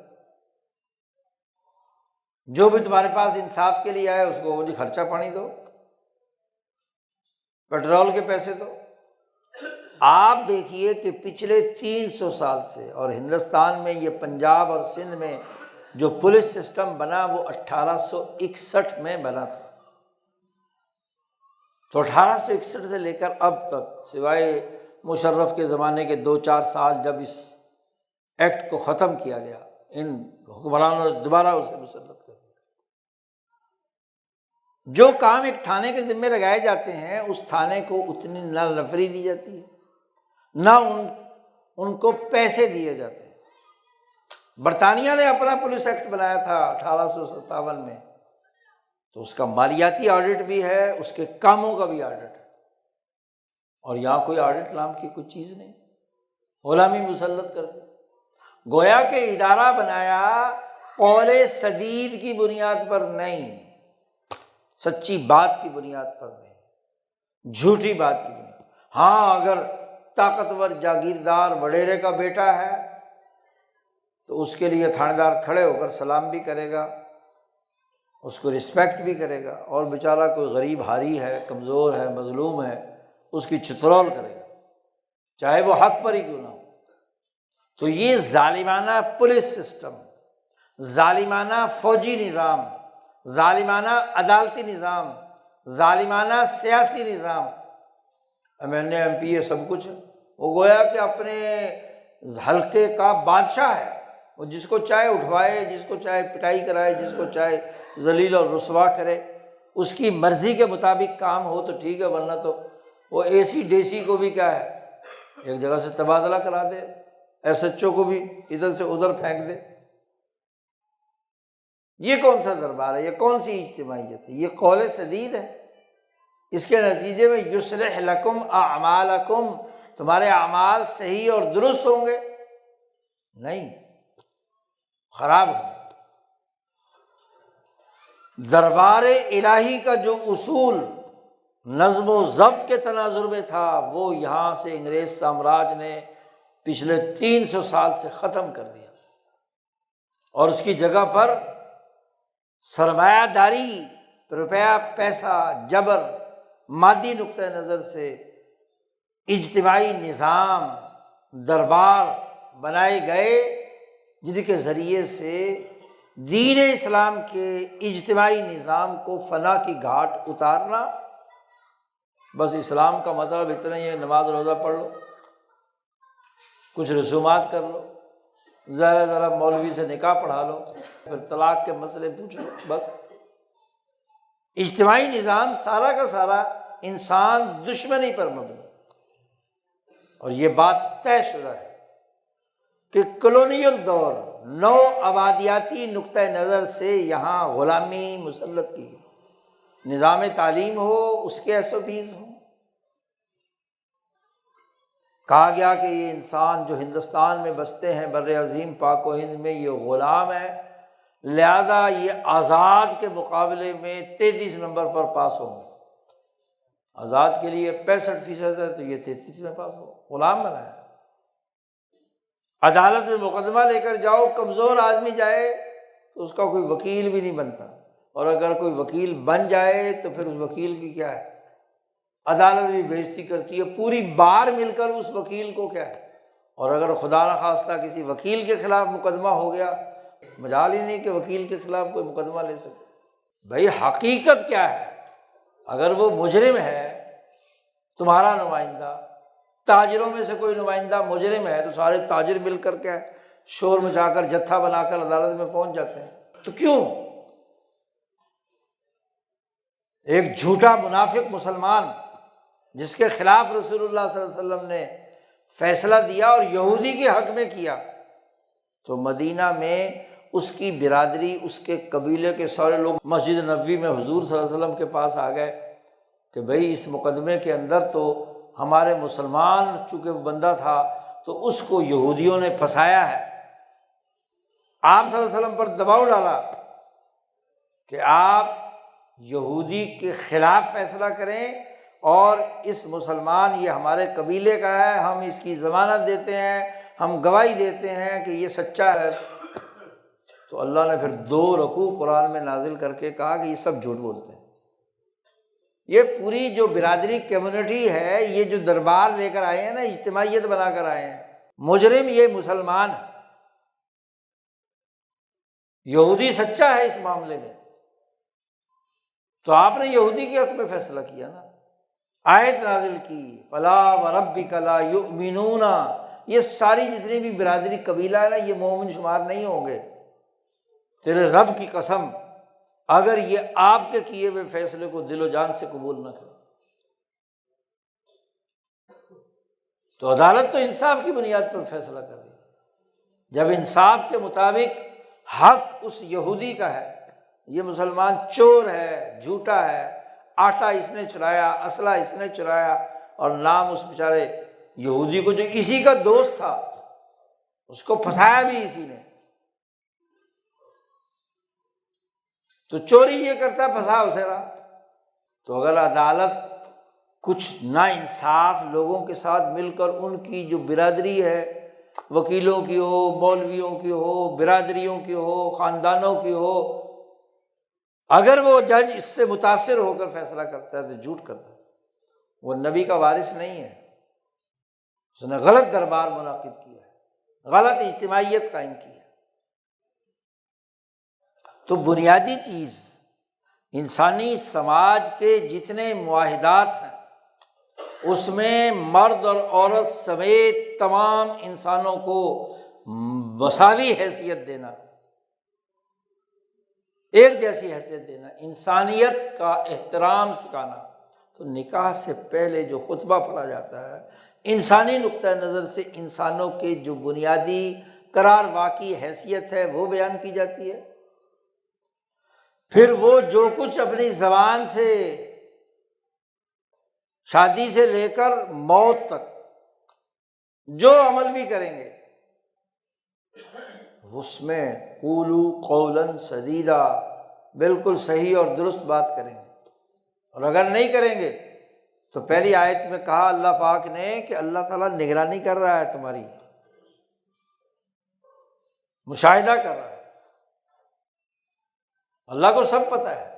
جو بھی تمہارے پاس انصاف کے لیے آئے اس کو وہ خرچہ پانی دو، پیٹرول کے پیسے دو۔ آپ دیکھیے کہ پچھلے 300 سال سے، اور ہندوستان میں یہ پنجاب اور سندھ میں جو پولیس سسٹم بنا وہ 1861 میں بنا تھا، تو 1861 سے لے کر اب تک سوائے مشرف کے زمانے کے 2-4 سال جب اس ایکٹ کو ختم کیا گیا، ان حکمرانوں نے دوبارہ اسے مسلط کر دیا۔ جو کام ایک تھانے کے ذمے لگائے جاتے ہیں اس تھانے کو اتنی نہ نفری دی جاتی ہے، نہ ان کو پیسے دیے جاتے ہیں۔ برطانیہ نے اپنا پولیس ایکٹ بنایا تھا 1857 میں، تو اس کا مالیاتی آڈٹ بھی ہے، اس کے کاموں کا بھی آڈٹ ہے، اور یہاں کوئی آڈٹ نام کی کوئی چیز نہیں، غلامی مسلط کر دی۔ گویا کہ ادارہ بنایا قول سدید کی بنیاد پر نہیں، سچی بات کی بنیاد پر نہیں، جھوٹی بات کی بنیاد۔ ہاں اگر طاقتور جاگیردار وڈیرے کا بیٹا ہے تو اس کے لیے تھانے دار کھڑے ہو کر سلام بھی کرے گا، اس کو رسپیکٹ بھی کرے گا، اور بیچارہ کوئی غریب حاری ہے، کمزور ہے، مظلوم ہے، اس کی چترول کرے گا، چاہے وہ حق پر ہی کیوں نہ ہو۔ تو یہ ظالمانہ پولیس سسٹم، ظالمانہ فوجی نظام، ظالمانہ عدالتی نظام، ظالمانہ سیاسی نظام، MNA MP یہ سب کچھ ہے۔ وہ گویا کہ اپنے حلقے کا بادشاہ ہے، وہ جس کو چاہے اٹھوائے، جس کو چاہے پٹائی کرائے، جس کو چاہے ذلیل اور رسوا کرے، اس کی مرضی کے مطابق کام ہو تو ٹھیک ہے، ورنہ تو وہ AC DC کو بھی کیا ہے ایک جگہ سے تبادلہ کرا دے، SHO کو بھی ادھر سے ادھر پھینک دے۔ یہ کون سا دربار ہے، یہ کون سی اجتماعیت ہے؟ یہ قول سدید ہے۔ اس کے نتیجے میں یصلح لکم اعمالکم، تمہارے اعمال صحیح اور درست ہوں گے؟ نہیں، خراب ہوں گے۔ دربار الہی کا جو اصول نظم و ضبط کے تناظر میں تھا وہ یہاں سے انگریز سامراج نے پچھلے 300 سال سے ختم کر دیا، اور اس کی جگہ پر سرمایہ داری، روپیہ پیسہ، جبر، مادی نقطۂ نظر سے اجتماعی نظام، دربار بنائے گئے، جن کے ذریعے سے دین اسلام کے اجتماعی نظام کو فنا کی گھاٹ اتارنا۔ بس اسلام کا مطلب اتنا ہی ہے، نماز روزہ پڑھ لو، کچھ رسومات کر لو، ذرا مولوی سے نکاح پڑھا لو، پھر طلاق کے مسئلے پوچھ لو، بس۔ اجتماعی نظام سارا کا سارا انسان دشمنی پر مبنی ہے، اور یہ بات طے شدہ ہے کہ کلونیل دور، نو آبادیاتی نقطۂ نظر سے یہاں غلامی مسلط کی گئی، نظام تعلیم ہو، اس کے ایس او پیز ہوں۔ کہا گیا کہ یہ انسان جو ہندوستان میں بستے ہیں، بر عظیم پاک و ہند میں، یہ غلام ہے، لہذا یہ آزاد کے مقابلے میں 33 نمبر پر پاس ہوں گے۔ آزاد کے لیے 65% ہے تو یہ 33 میں پاس ہو، غلام بنایا۔ عدالت میں مقدمہ لے کر جاؤ، کمزور آدمی جائے تو اس کا کوئی وکیل بھی نہیں بنتا، اور اگر کوئی وکیل بن جائے تو پھر اس وکیل کی کیا ہے، عدالت بھی بےعزتی کرتی ہے، پوری بار مل کر اس وکیل کو کیا ہے۔ اور اگر خدا نخواستہ کسی وکیل کے خلاف مقدمہ ہو گیا، مجال ہی نہیں کہ وکیل کے خلاف کوئی مقدمہ لے سکے۔ بھائی حقیقت کیا ہے؟ اگر وہ مجرم ہے، تمہارا نمائندہ، تاجروں میں سے کوئی نمائندہ مجرم ہے، تو سارے تاجر مل کر کے شور مچا کر جتھا بنا کر عدالت میں پہنچ جاتے ہیں۔ تو کیوں؟ ایک جھوٹا منافق مسلمان جس کے خلاف رسول اللہ صلی اللہ علیہ وسلم نے فیصلہ دیا اور یہودی کے حق میں کیا، تو مدینہ میں اس کی برادری، اس کے قبیلے کے سارے لوگ مسجد نبوی میں حضور صلی اللہ علیہ وسلم کے پاس آ گئے کہ بھائی اس مقدمے کے اندر تو ہمارے مسلمان چونکہ وہ بندہ تھا تو اس کو یہودیوں نے پھنسایا ہے۔ آپ صلی اللہ علیہ وسلم پر دباؤ ڈالا کہ آپ یہودی کے خلاف فیصلہ کریں، اور اس مسلمان یہ ہمارے قبیلے کا ہے، ہم اس کی ضمانت دیتے ہیں، ہم گواہی دیتے ہیں کہ یہ سچا ہے۔ تو اللہ نے پھر 2 رکوع قرآن میں نازل کر کے کہا کہ یہ سب جھوٹ بولتے ہیں۔ یہ پوری جو برادری کمیونٹی ہے، یہ جو دربار لے کر آئے ہیں نا، اجتماعیت بنا کر آئے ہیں، مجرم یہ مسلمان ہے، یہودی سچا ہے اس معاملے میں، تو آپ نے یہودی کے حق میں فیصلہ کیا نا۔ آیت نازل کی فلا وربک لا یؤمنون، یہ ساری جتنی بھی برادری قبیلہ ہے نا، یہ مومن شمار نہیں ہوں گے، تیرے رب کی قسم، اگر یہ آپ کے کیے ہوئے فیصلے کو دل و جان سے قبول نہ کرے۔ تو عدالت تو انصاف کی بنیاد پر فیصلہ کر رہی ہے۔ جب انصاف کے مطابق حق اس یہودی کا ہے، یہ مسلمان چور ہے، جھوٹا ہے، آٹا اس نے چرایا، اسلحہ اس نے چرایا، اور نام اس بیچارے یہودی کو جو اسی کا دوست تھا اس کو پھنسایا بھی اسی نے، تو چوری یہ کرتا پھنسا اسے رہا۔ تو اگر عدالت کچھ نا انصاف لوگوں کے ساتھ مل کر ان کی جو برادری ہے، وکیلوں کی ہو، مولویوں کی ہو، برادریوں کی ہو، خاندانوں کی ہو، اگر وہ جج اس سے متاثر ہو کر فیصلہ کرتا ہے تو جھوٹ کرتا ہے، وہ نبی کا وارث نہیں ہے، اس نے غلط دربار منعقد کیا ہے، غلط اجتماعیت قائم کی ہے۔ تو بنیادی چیز انسانی سماج کے جتنے معاہدات ہیں اس میں مرد اور عورت سمیت تمام انسانوں کو مساوی حیثیت دینا، ایک جیسی حیثیت دینا، انسانیت کا احترام سکھانا۔ تو نکاح سے پہلے جو خطبہ پڑھا جاتا ہے، انسانی نقطۂ نظر سے انسانوں کے جو بنیادی قرار واقعی حیثیت ہے وہ بیان کی جاتی ہے۔ پھر وہ جو کچھ اپنی زبان سے شادی سے لے کر موت تک جو عمل بھی کریں گے، اس میں قولوا قولا سدیدا، بالکل صحیح اور درست بات کریں گے، اور اگر نہیں کریں گے تو پہلی آیت میں کہا اللہ پاک نے کہ اللہ تعالیٰ نگرانی کر رہا ہے، تمہاری مشاہدہ کر رہا ہے، اللہ کو سب پتہ ہے،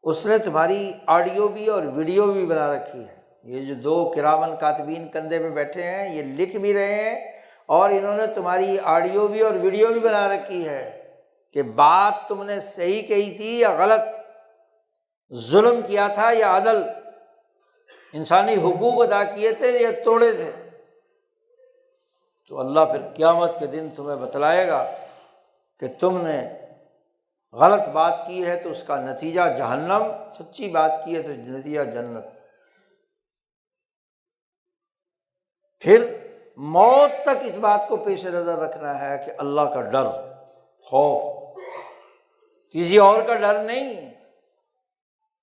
اس نے تمہاری آڈیو بھی اور ویڈیو بھی بنا رکھی ہے۔ یہ جو 2 کرامن کاتبین کندھے پہ بیٹھے ہیں، یہ لکھ بھی رہے ہیں، اور انہوں نے تمہاری آڈیو بھی اور ویڈیو بھی بنا رکھی ہے کہ بات تم نے صحیح کہی تھی یا غلط، ظلم کیا تھا یا عدل، انسانی حقوق ادا کیے تھے یا توڑے تھے۔ تو اللہ پھر قیامت کے دن تمہیں بتلائے گا کہ تم نے غلط بات کی ہے تو اس کا نتیجہ جہنم، سچی بات کی ہے تو نتیجہ جنت۔ پھر موت تک اس بات کو پیش نظر رکھنا ہے کہ اللہ کا ڈر، خوف، کسی اور کا ڈر نہیں۔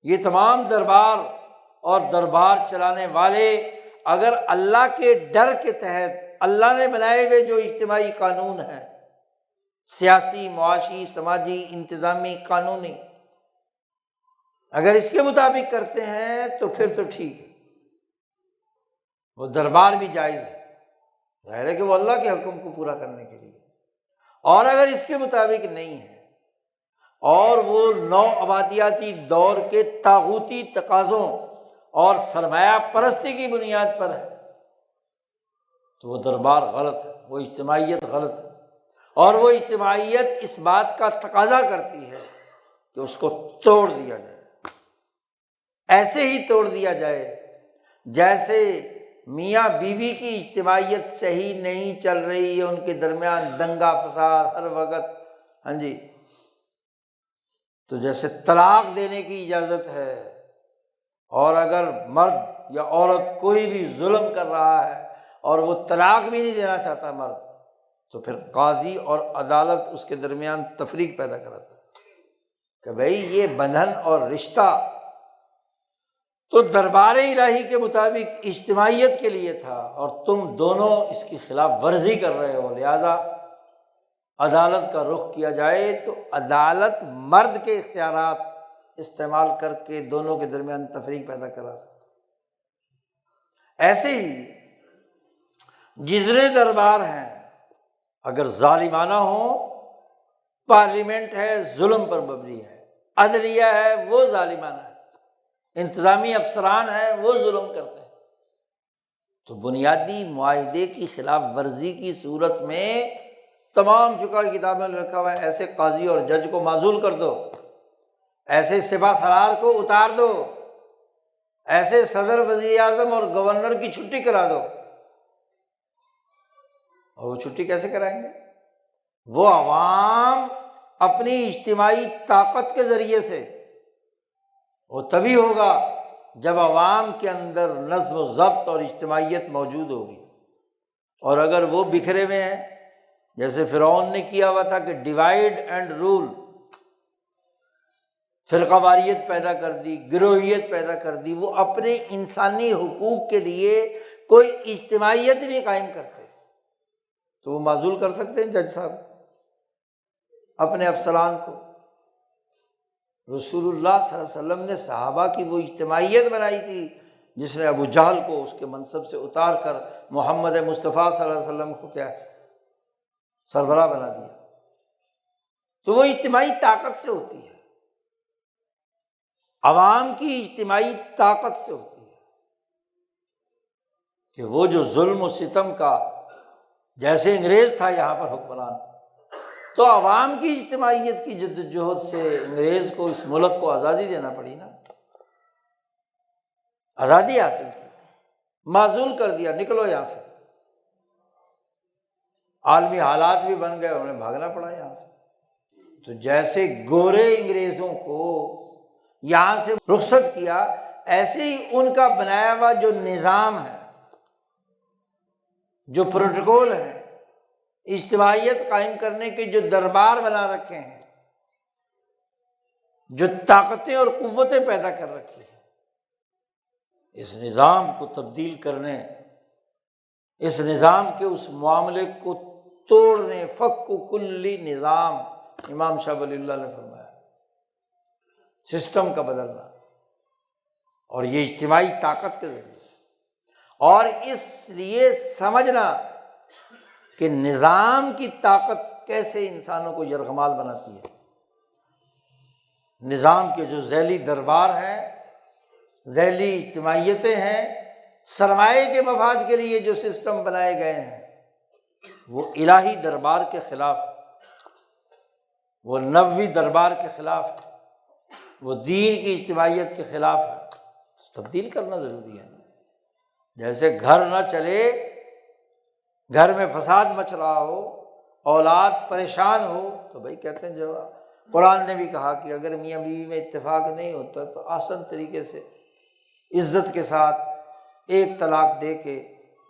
یہ تمام دربار اور دربار چلانے والے اگر اللہ کے ڈر کے تحت اللہ نے بنائے ہوئے جو اجتماعی قانون ہیں، سیاسی، معاشی، سماجی، انتظامی، قانونی، اگر اس کے مطابق کرتے ہیں تو پھر تو ٹھیک ہے، وہ دربار بھی جائز ہے، ظاہر ہے کہ وہ اللہ کے حکم کو پورا کرنے کے لیے۔ اور اگر اس کے مطابق نہیں ہے اور وہ نو آبادیاتی دور کے طاغوتی تقاضوں اور سرمایہ پرستی کی بنیاد پر ہے تو وہ دربار غلط ہے، وہ اجتماعیت غلط ہے۔ اور وہ اجتماعیت اس بات کا تقاضا کرتی ہے کہ اس کو توڑ دیا جائے، ایسے ہی توڑ دیا جائے جیسے میاں بیوی کی اجتماعیت صحیح نہیں چل رہی ہے، ان کے درمیان دنگا فساد ہر وقت، ہاں جی، تو جیسے طلاق دینے کی اجازت ہے، اور اگر مرد یا عورت کوئی بھی ظلم کر رہا ہے اور وہ طلاق بھی نہیں دینا چاہتا مرد، تو پھر قاضی اور عدالت اس کے درمیان تفریق پیدا کراتا ہے کہ بھئی یہ بندھن اور رشتہ تو دربار الہی کے مطابق اجتماعیت کے لیے تھا اور تم دونوں اس کی خلاف ورزی کر رہے ہو، لہذا عدالت کا رخ کیا جائے تو عدالت مرد کے اختیارات استعمال کر کے دونوں کے درمیان تفریق پیدا کرا سکتی۔ ایسے ہی جتنے دربار ہیں اگر ظالمانہ ہوں، پارلیمنٹ ہے ظلم پر مبنی ہے، عدلیہ ہے وہ ظالمانہ ہے، انتظامی افسران ہیں وہ ظلم کرتے ہیں، تو بنیادی معاہدے کی خلاف ورزی کی صورت میں تمام فقہ کی کتابوں میں لکھا ہوا ہے ایسے قاضی اور جج کو معزول کر دو، ایسے سپہ سالار کو اتار دو، ایسے صدر، وزیر اعظم اور گورنر کی چھٹی کرا دو۔ اور وہ چھٹی کیسے کرائیں گے؟ وہ عوام اپنی اجتماعی طاقت کے ذریعے سے، وہ تبھی ہوگا جب عوام کے اندر نظم و ضبط اور اجتماعیت موجود ہوگی۔ اور اگر وہ بکھرے ہوئے ہیں جیسے فرعون نے کیا ہوا تھا کہ ڈیوائڈ اینڈ رول، فرقہ واریت پیدا کر دی، گروہیت پیدا کر دی، وہ اپنے انسانی حقوق کے لیے کوئی اجتماعیت نہیں قائم کرتے، تو وہ معزول کر سکتے ہیں جج صاحب اپنے افسران کو۔ رسول اللہ صلی اللہ علیہ وسلم نے صحابہ کی وہ اجتماعیت بنائی تھی جس نے ابو جہل کو اس کے منصب سے اتار کر محمد مصطفیٰ صلی اللہ علیہ وسلم کو کیا ہے سربراہ بنا دیا۔ تو وہ اجتماعی طاقت سے ہوتی ہے، عوام کی اجتماعی طاقت سے ہوتی ہے کہ وہ جو ظلم و ستم کا، جیسے انگریز تھا یہاں پر حکمران، تو عوام کی اجتماعیت کی جد وجہد سے انگریز کو اس ملک کو آزادی دینا پڑی نا، آزادی حاصل کی، معزول کر دیا، نکلو یہاں سے، عالمی حالات بھی بن گئے، انہیں بھاگنا پڑا یہاں سے۔ تو جیسے گورے انگریزوں کو یہاں سے رخصت کیا، ایسے ہی ان کا بنایا ہوا جو نظام ہے، جو پروٹوکول ہے، اجتماعیت قائم کرنے کے جو دربار بنا رکھے ہیں، جو طاقتیں اور قوتیں پیدا کر رکھی ہیں، اس نظام کو تبدیل کرنے، اس نظام کے اس معاملے کو توڑنے، فک کلی نظام، امام شاہ ولی اللہ نے فرمایا سسٹم کا بدلنا، اور یہ اجتماعی طاقت کے ذریعے سے۔ اور اس لیے سمجھنا کہ نظام کی طاقت کیسے انسانوں کو یرغمال بناتی ہے۔ نظام کے جو ذیلی دربار ہیں، ذیلی اجتماعیتیں ہیں، سرمایے کے مفاد کے لیے جو سسٹم بنائے گئے ہیں، وہ الہی دربار کے خلاف، وہ نبوی دربار کے خلاف، وہ دین کی اجتماعیت کے خلاف ہے۔ تبدیل کرنا ضروری ہے، جیسے گھر نہ چلے گھر میں فساد مچ رہا ہو، اولاد پریشان ہو، تو بھائی کہتے ہیں جو قرآن نے بھی کہا کہ اگر میاں بیوی میں اتفاق نہیں ہوتا تو آسان طریقے سے عزت کے ساتھ ایک طلاق دے کے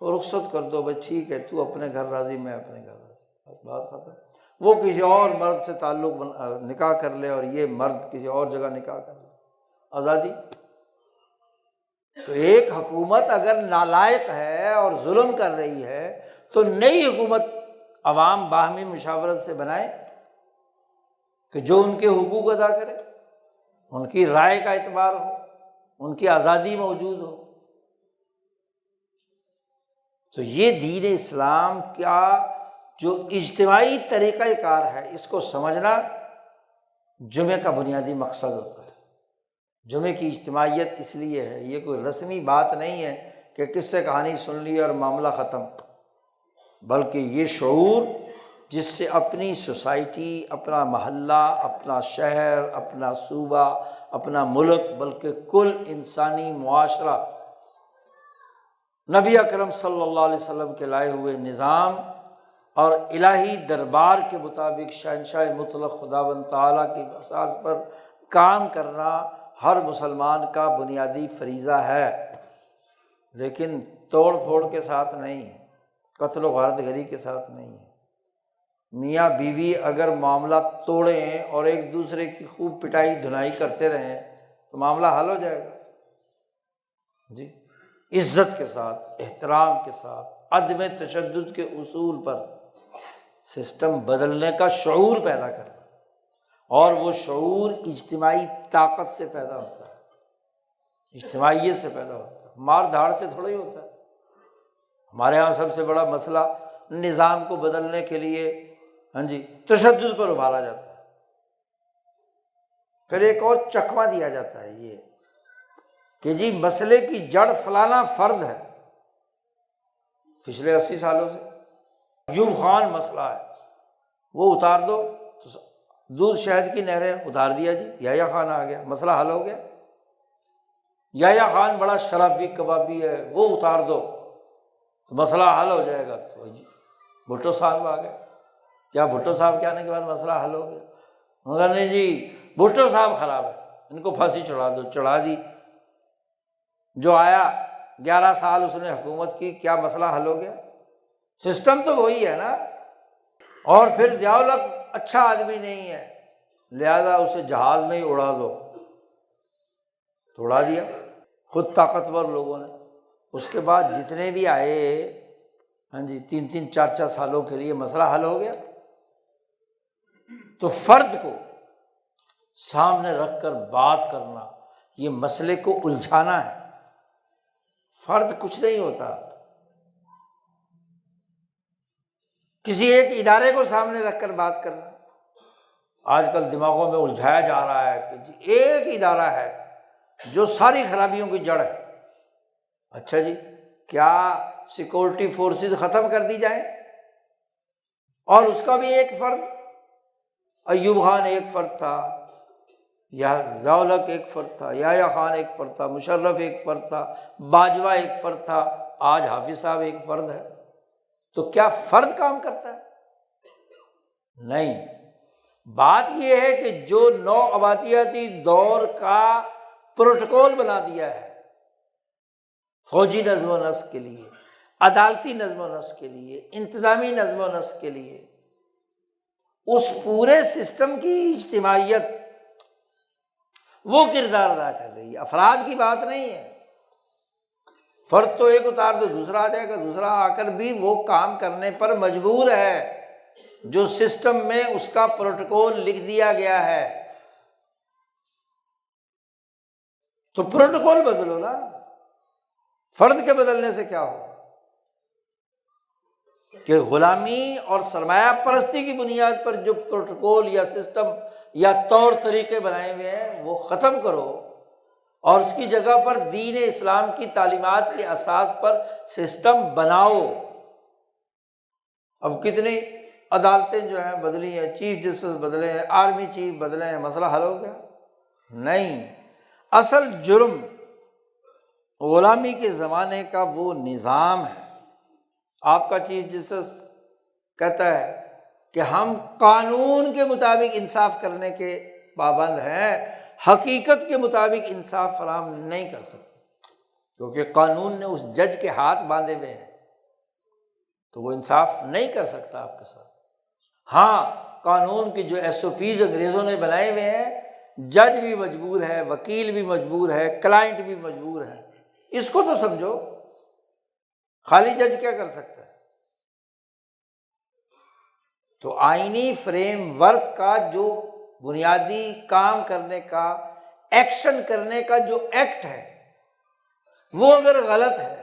رخصت کر دو، بھائی ٹھیک ہے، تو اپنے گھر راضی، میں اپنے گھر راضی، بس بات ختم۔ وہ کسی اور مرد سے تعلق نکاح کر لے اور یہ مرد کسی اور جگہ نکاح کر لے، آزادی۔ تو ایک حکومت اگر نالائق ہے اور ظلم کر رہی ہے تو نئی حکومت عوام باہمی مشاورت سے بنائے کہ جو ان کے حقوق ادا کرے، ان کی رائے کا اعتبار ہو، ان کی آزادی موجود ہو۔ تو یہ دین اسلام کا جو اجتماعی طریقہ کار ہے، اس کو سمجھنا جمعہ کا بنیادی مقصد ہوتا ہے۔ جمعے کی اجتماعیت اس لیے ہے، یہ کوئی رسمی بات نہیں ہے کہ کس سے کہانی سن لی اور معاملہ ختم، بلکہ یہ شعور جس سے اپنی سوسائٹی، اپنا محلہ، اپنا شہر، اپنا صوبہ، اپنا ملک، بلکہ کل انسانی معاشرہ نبی اکرم صلی اللہ علیہ وسلم کے لائے ہوئے نظام اور الہی دربار کے مطابق شہنشاہ مطلق خداوند تعالیٰ کی اساس پر کام کرنا ہر مسلمان کا بنیادی فریضہ ہے، لیکن توڑ پھوڑ کے ساتھ نہیں، قتل و غارت گری کے ساتھ نہیں۔ میاں بیوی اگر معاملہ توڑیں اور ایک دوسرے کی خوب پٹائی دھنائی کرتے رہیں تو معاملہ حل ہو جائے گا جی۔ عزت کے ساتھ، احترام کے ساتھ، عدم تشدد کے اصول پر سسٹم بدلنے کا شعور پیدا کرنا، اور وہ شعور اجتماعی طاقت سے پیدا ہوتا ہے، اجتماعیت سے پیدا ہوتا ہے، مار دھاڑ سے تھوڑا ہی ہوتا ہے۔ ہمارے یہاں سب سے بڑا مسئلہ نظام کو بدلنے کے لیے تشدد پر ابھارا جاتا ہے، پھر ایک اور چکمہ دیا جاتا ہے یہ کہ جی مسئلے کی جڑ فلانا فرد ہے، پچھلے 80 سالوں سے ایوب خان مسئلہ ہے، وہ اتار دو تو دودھ شہد کی نہریں اتار دیا جی، یحییٰ خان آ گیا، مسئلہ حل ہو گیا۔ یحییٰ خان بڑا شرابی کبابی ہے، وہ اتار دو تو مسئلہ حل ہو جائے گا۔ تو جی بھٹو صاحب آ گئے، کیا بھٹو صاحب کے آنے کے بعد مسئلہ حل ہو گیا؟ مگر نہیں جی، بھٹو صاحب خراب ہے، ان کو پھانسی چڑھا دو، چڑھا دی۔ جو آیا 11 سال اس نے حکومت کی، کیا مسئلہ حل ہو گیا؟ سسٹم تو وہی ہے نا۔ اور پھر ضیاء الحق اچھا آدمی نہیں ہے، لہذا اسے جہاز میں ہی اڑا دو، تو اڑا دیا خود طاقتور لوگوں نے۔ اس کے بعد جتنے بھی آئے 3 4 سالوں کے لیے مسئلہ حل ہو گیا۔ تو فرد کو سامنے رکھ کر بات کرنا، یہ مسئلے کو الجھانا ہے۔ فرد کچھ نہیں ہوتا، کسی ایک ادارے کو سامنے رکھ کر بات کرنا۔ آج کل دماغوں میں الجھایا جا رہا ہے کہ جی ایک ادارہ ہے جو ساری خرابیوں کی جڑ ہے۔ اچھا جی، کیا سیکورٹی فورسز ختم کر دی جائیں؟ اور اس کا بھی ایک فرد، ایوب خان ایک فرد تھا، یا ضیاء الحق ایک فرد تھا، یحییٰ خان ایک فرد تھا، مشرف ایک فرد تھا، باجوہ ایک فرد تھا، آج حافظ صاحب ایک فرد ہے۔ تو کیا فرد کام کرتا ہے؟ نہیں۔ بات یہ ہے کہ جو نو آبادیاتی دور کا پروٹوکول بنا دیا ہے فوجی نظم و نسق کے لیے، عدالتی نظم و نسق کے لیے، انتظامی نظم و نسق کے لیے، اس پورے سسٹم کی اجتماعیت وہ کردار ادا کر رہی ہے، افراد کی بات نہیں ہے۔ فرد تو ایک اتار دو دوسرا آ جائے گا، دوسرا آ کر بھی وہ کام کرنے پر مجبور ہے جو سسٹم میں اس کا پروٹوکول لکھ دیا گیا ہے۔ تو پروٹوکول بدلو نا، فرد کے بدلنے سے کیا ہوگا؟ کہ غلامی اور سرمایہ پرستی کی بنیاد پر جو پروٹوکول یا سسٹم یا طور طریقے بنائے ہوئے ہیں وہ ختم کرو، اور اس کی جگہ پر دین اسلام کی تعلیمات کے اساس پر سسٹم بناؤ۔ اب کتنی عدالتیں جو ہیں بدلی ہیں، چیف جسٹس بدلے ہیں، آرمی چیف بدلے ہیں، مسئلہ حل ہو گیا؟ نہیں۔ اصل جرم غلامی کے زمانے کا وہ نظام ہے، آپ کا چیف جسٹس کہتا ہے کہ ہم قانون کے مطابق انصاف کرنے کے پابند ہیں، حقیقت کے مطابق انصاف فراہم نہیں کر سکتے، کیونکہ قانون نے اس جج کے ہاتھ باندھے ہوئے ہیں، تو وہ انصاف نہیں کر سکتا آپ کے ساتھ۔ ہاں، قانون کی جو SOPs انگریزوں نے بنائے ہوئے ہیں، جج بھی مجبور ہے، وکیل بھی مجبور ہے، کلائنٹ بھی مجبور ہے، اس کو تو سمجھو۔ خالی جج کیا کر سکتا ہے؟ تو آئینی فریم ورک کا جو بنیادی کام کرنے کا، ایکشن کرنے کا جو ایکٹ ہے، وہ اگر غلط ہے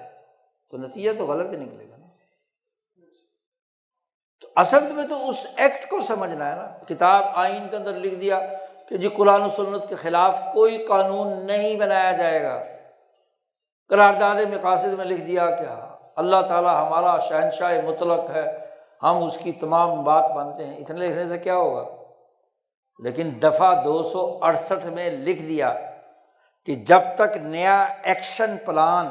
تو نتیجہ تو غلط ہی نکلے گا نا۔ تو اصل میں تو اس ایکٹ کو سمجھنا ہے نا۔ کتاب آئین کے اندر لکھ دیا کہ جی قرآن و سنت کے خلاف کوئی قانون نہیں بنایا جائے گا، قرارداد مقاصد میں لکھ دیا کہ اللہ تعالیٰ ہمارا شہنشاہ مطلق ہے، ہم اس کی تمام بات مانتے ہیں، اتنے لکھنے سے کیا ہوگا؟ لیکن دفعہ 268 میں لکھ دیا کہ جب تک نیا ایکشن پلان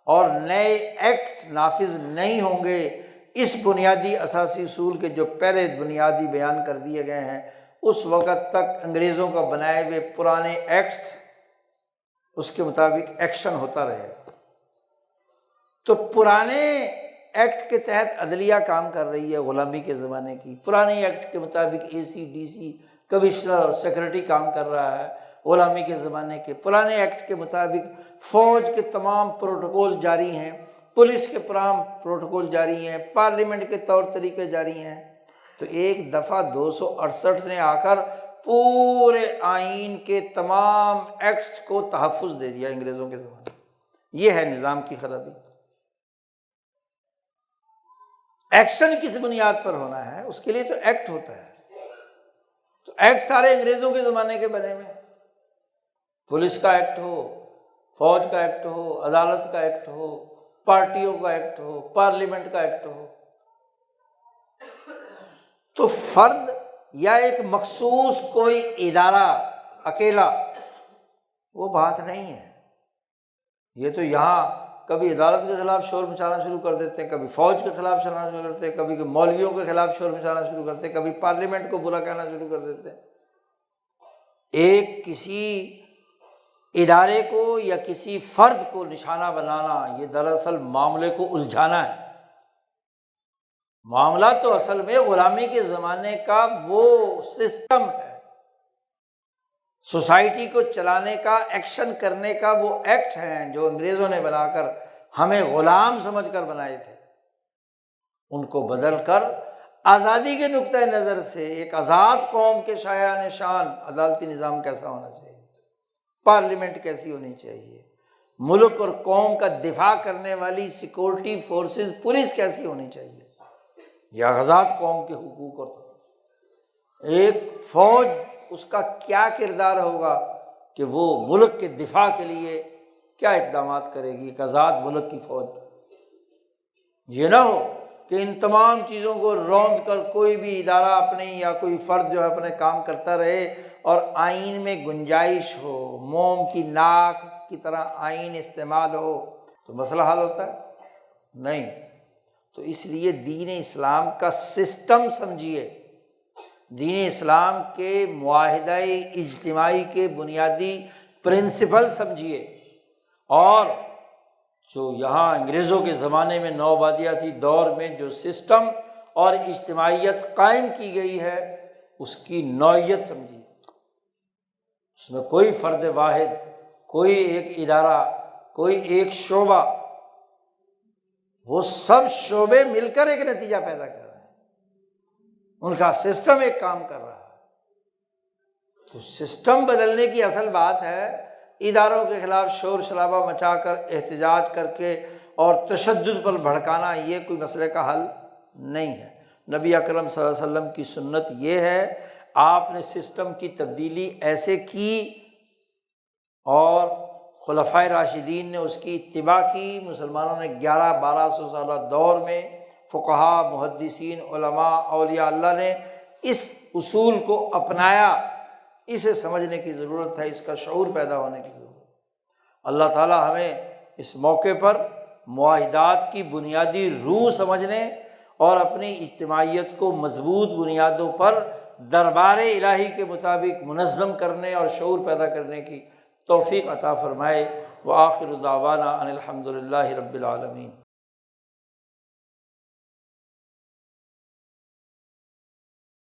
اور نئے ایکٹس نافذ نہیں ہوں گے، اس بنیادی اساسی اصول کے جو پہلے بنیادی بیان کر دیے گئے ہیں، اس وقت تک انگریزوں کا بنائے ہوئے پرانے ایکٹس اس کے مطابق ایکشن ہوتا رہے گا۔ تو پرانے ایکٹ کے تحت عدلیہ کام کر رہی ہے غلامی کے زمانے کی، پرانے ایکٹ کے مطابق AC/DC کمشنر اور سیکرٹری کام کر رہا ہے غلامی کے زمانے کے، پرانے ایکٹ کے مطابق فوج کے تمام پروٹوکول جاری ہیں، پولیس کے تمام پروٹوکول جاری ہیں، پارلیمنٹ کے طور طریقے جاری ہیں۔ تو ایک دفعہ 268 نے آ کر پورے آئین کے تمام ایکٹس کو تحفظ دے دیا انگریزوں کے زمانے۔ یہ ہے نظام کی خرابی۔ ایکشن کس بنیاد پر ہونا ہے؟ اس کے لیے تو ایکٹ ہوتا ہے۔ تو ایکٹ سارے انگریزوں کے زمانے کے بنے ہوئے، پولیس کا ایکٹ ہو، فوج کا ایکٹ ہو، عدالت کا ایکٹ ہو، پارٹیوں کا ایکٹ ہو، پارلیمنٹ کا ایکٹ ہو۔ تو فرد یا ایک مخصوص کوئی ادارہ اکیلا وہ بات نہیں ہے۔ یہ تو یہاں کبھی عدالت کے خلاف شور مچانا شروع کر دیتے ہیں، کبھی فوج کے خلاف چلانا شروع کرتے ہیں، کبھی مولویوں کے خلاف شور مچانا شروع کرتے ہیں، کبھی پارلیمنٹ کو برا کہنا شروع کر دیتے ہیں۔ ایک کسی ادارے کو یا کسی فرد کو نشانہ بنانا، یہ دراصل معاملے کو الجھانا ہے۔ معاملہ تو اصل میں غلامی کے زمانے کا وہ سسٹم ہے، سوسائٹی کو چلانے کا، ایکشن کرنے کا وہ ایکٹ ہیں جو انگریزوں نے بنا کر ہمیں غلام سمجھ کر بنائے تھے۔ ان کو بدل کر آزادی کے نقطۂ نظر سے ایک آزاد قوم کے شایان شان عدالتی نظام کیسا ہونا چاہیے، پارلیمنٹ کیسی ہونی چاہیے، ملک اور قوم کا دفاع کرنے والی سیکورٹی فورسز پولیس کیسی ہونی چاہیے، یہ آزاد قوم کے حقوق اور ایک فوج اس کا کیا کردار ہوگا کہ وہ ملک کے دفاع کے لیے کیا اقدامات کرے گی، ایک آزاد ملک کی فوج۔ یہ نہ ہو کہ ان تمام چیزوں کو روند کر کوئی بھی ادارہ اپنے یا کوئی فرد جو ہے اپنے کام کرتا رہے اور آئین میں گنجائش ہو، موم کی ناک کی طرح آئین استعمال ہو تو مسئلہ حل ہوتا ہے؟ نہیں۔ تو اس لیے دین اسلام کا سسٹم سمجھیے، دین اسلام کے معاہدہ اجتماعی کے بنیادی پرنسپل سمجھیے، اور جو یہاں انگریزوں کے زمانے میں نوآبادیاتی دور میں جو سسٹم اور اجتماعیت قائم کی گئی ہے اس کی نوعیت سمجھیے۔ اس میں کوئی فرد واحد، کوئی ایک ادارہ، کوئی ایک شعبہ، وہ سب شعبے مل کر ایک نتیجہ پیدا کر رہے ہیں، ان کا سسٹم ایک کام کر رہا ہے۔ تو سسٹم بدلنے کی اصل بات ہے اداروں کے خلاف شور شرابہ مچا کر، احتجاج کر کے اور تشدد پر بھڑکانا، یہ کوئی مسئلے کا حل نہیں ہے۔ نبی اکرم صلی اللہ علیہ وسلم کی سنت یہ ہے، آپ نے سسٹم کی تبدیلی ایسے کی اور خلفائے راشدین نے اس کی اتباع کی، مسلمانوں نے 1100-1200 سالہ دور میں فقہا، محدثین، علماء، اولیاء اللہ نے اس اصول کو اپنایا۔ اسے سمجھنے کی ضرورت ہے، اس کا شعور پیدا ہونے کی ضرورت ہے۔ اللہ تعالیٰ ہمیں اس موقع پر معاہدات کی بنیادی روح سمجھنے اور اپنی اجتماعیت کو مضبوط بنیادوں پر دربار الہی کے مطابق منظم کرنے اور شعور پیدا کرنے کی توفیق عطا فرمائے۔ وآخر دعوانا ان الحمد للہ رب العالمین۔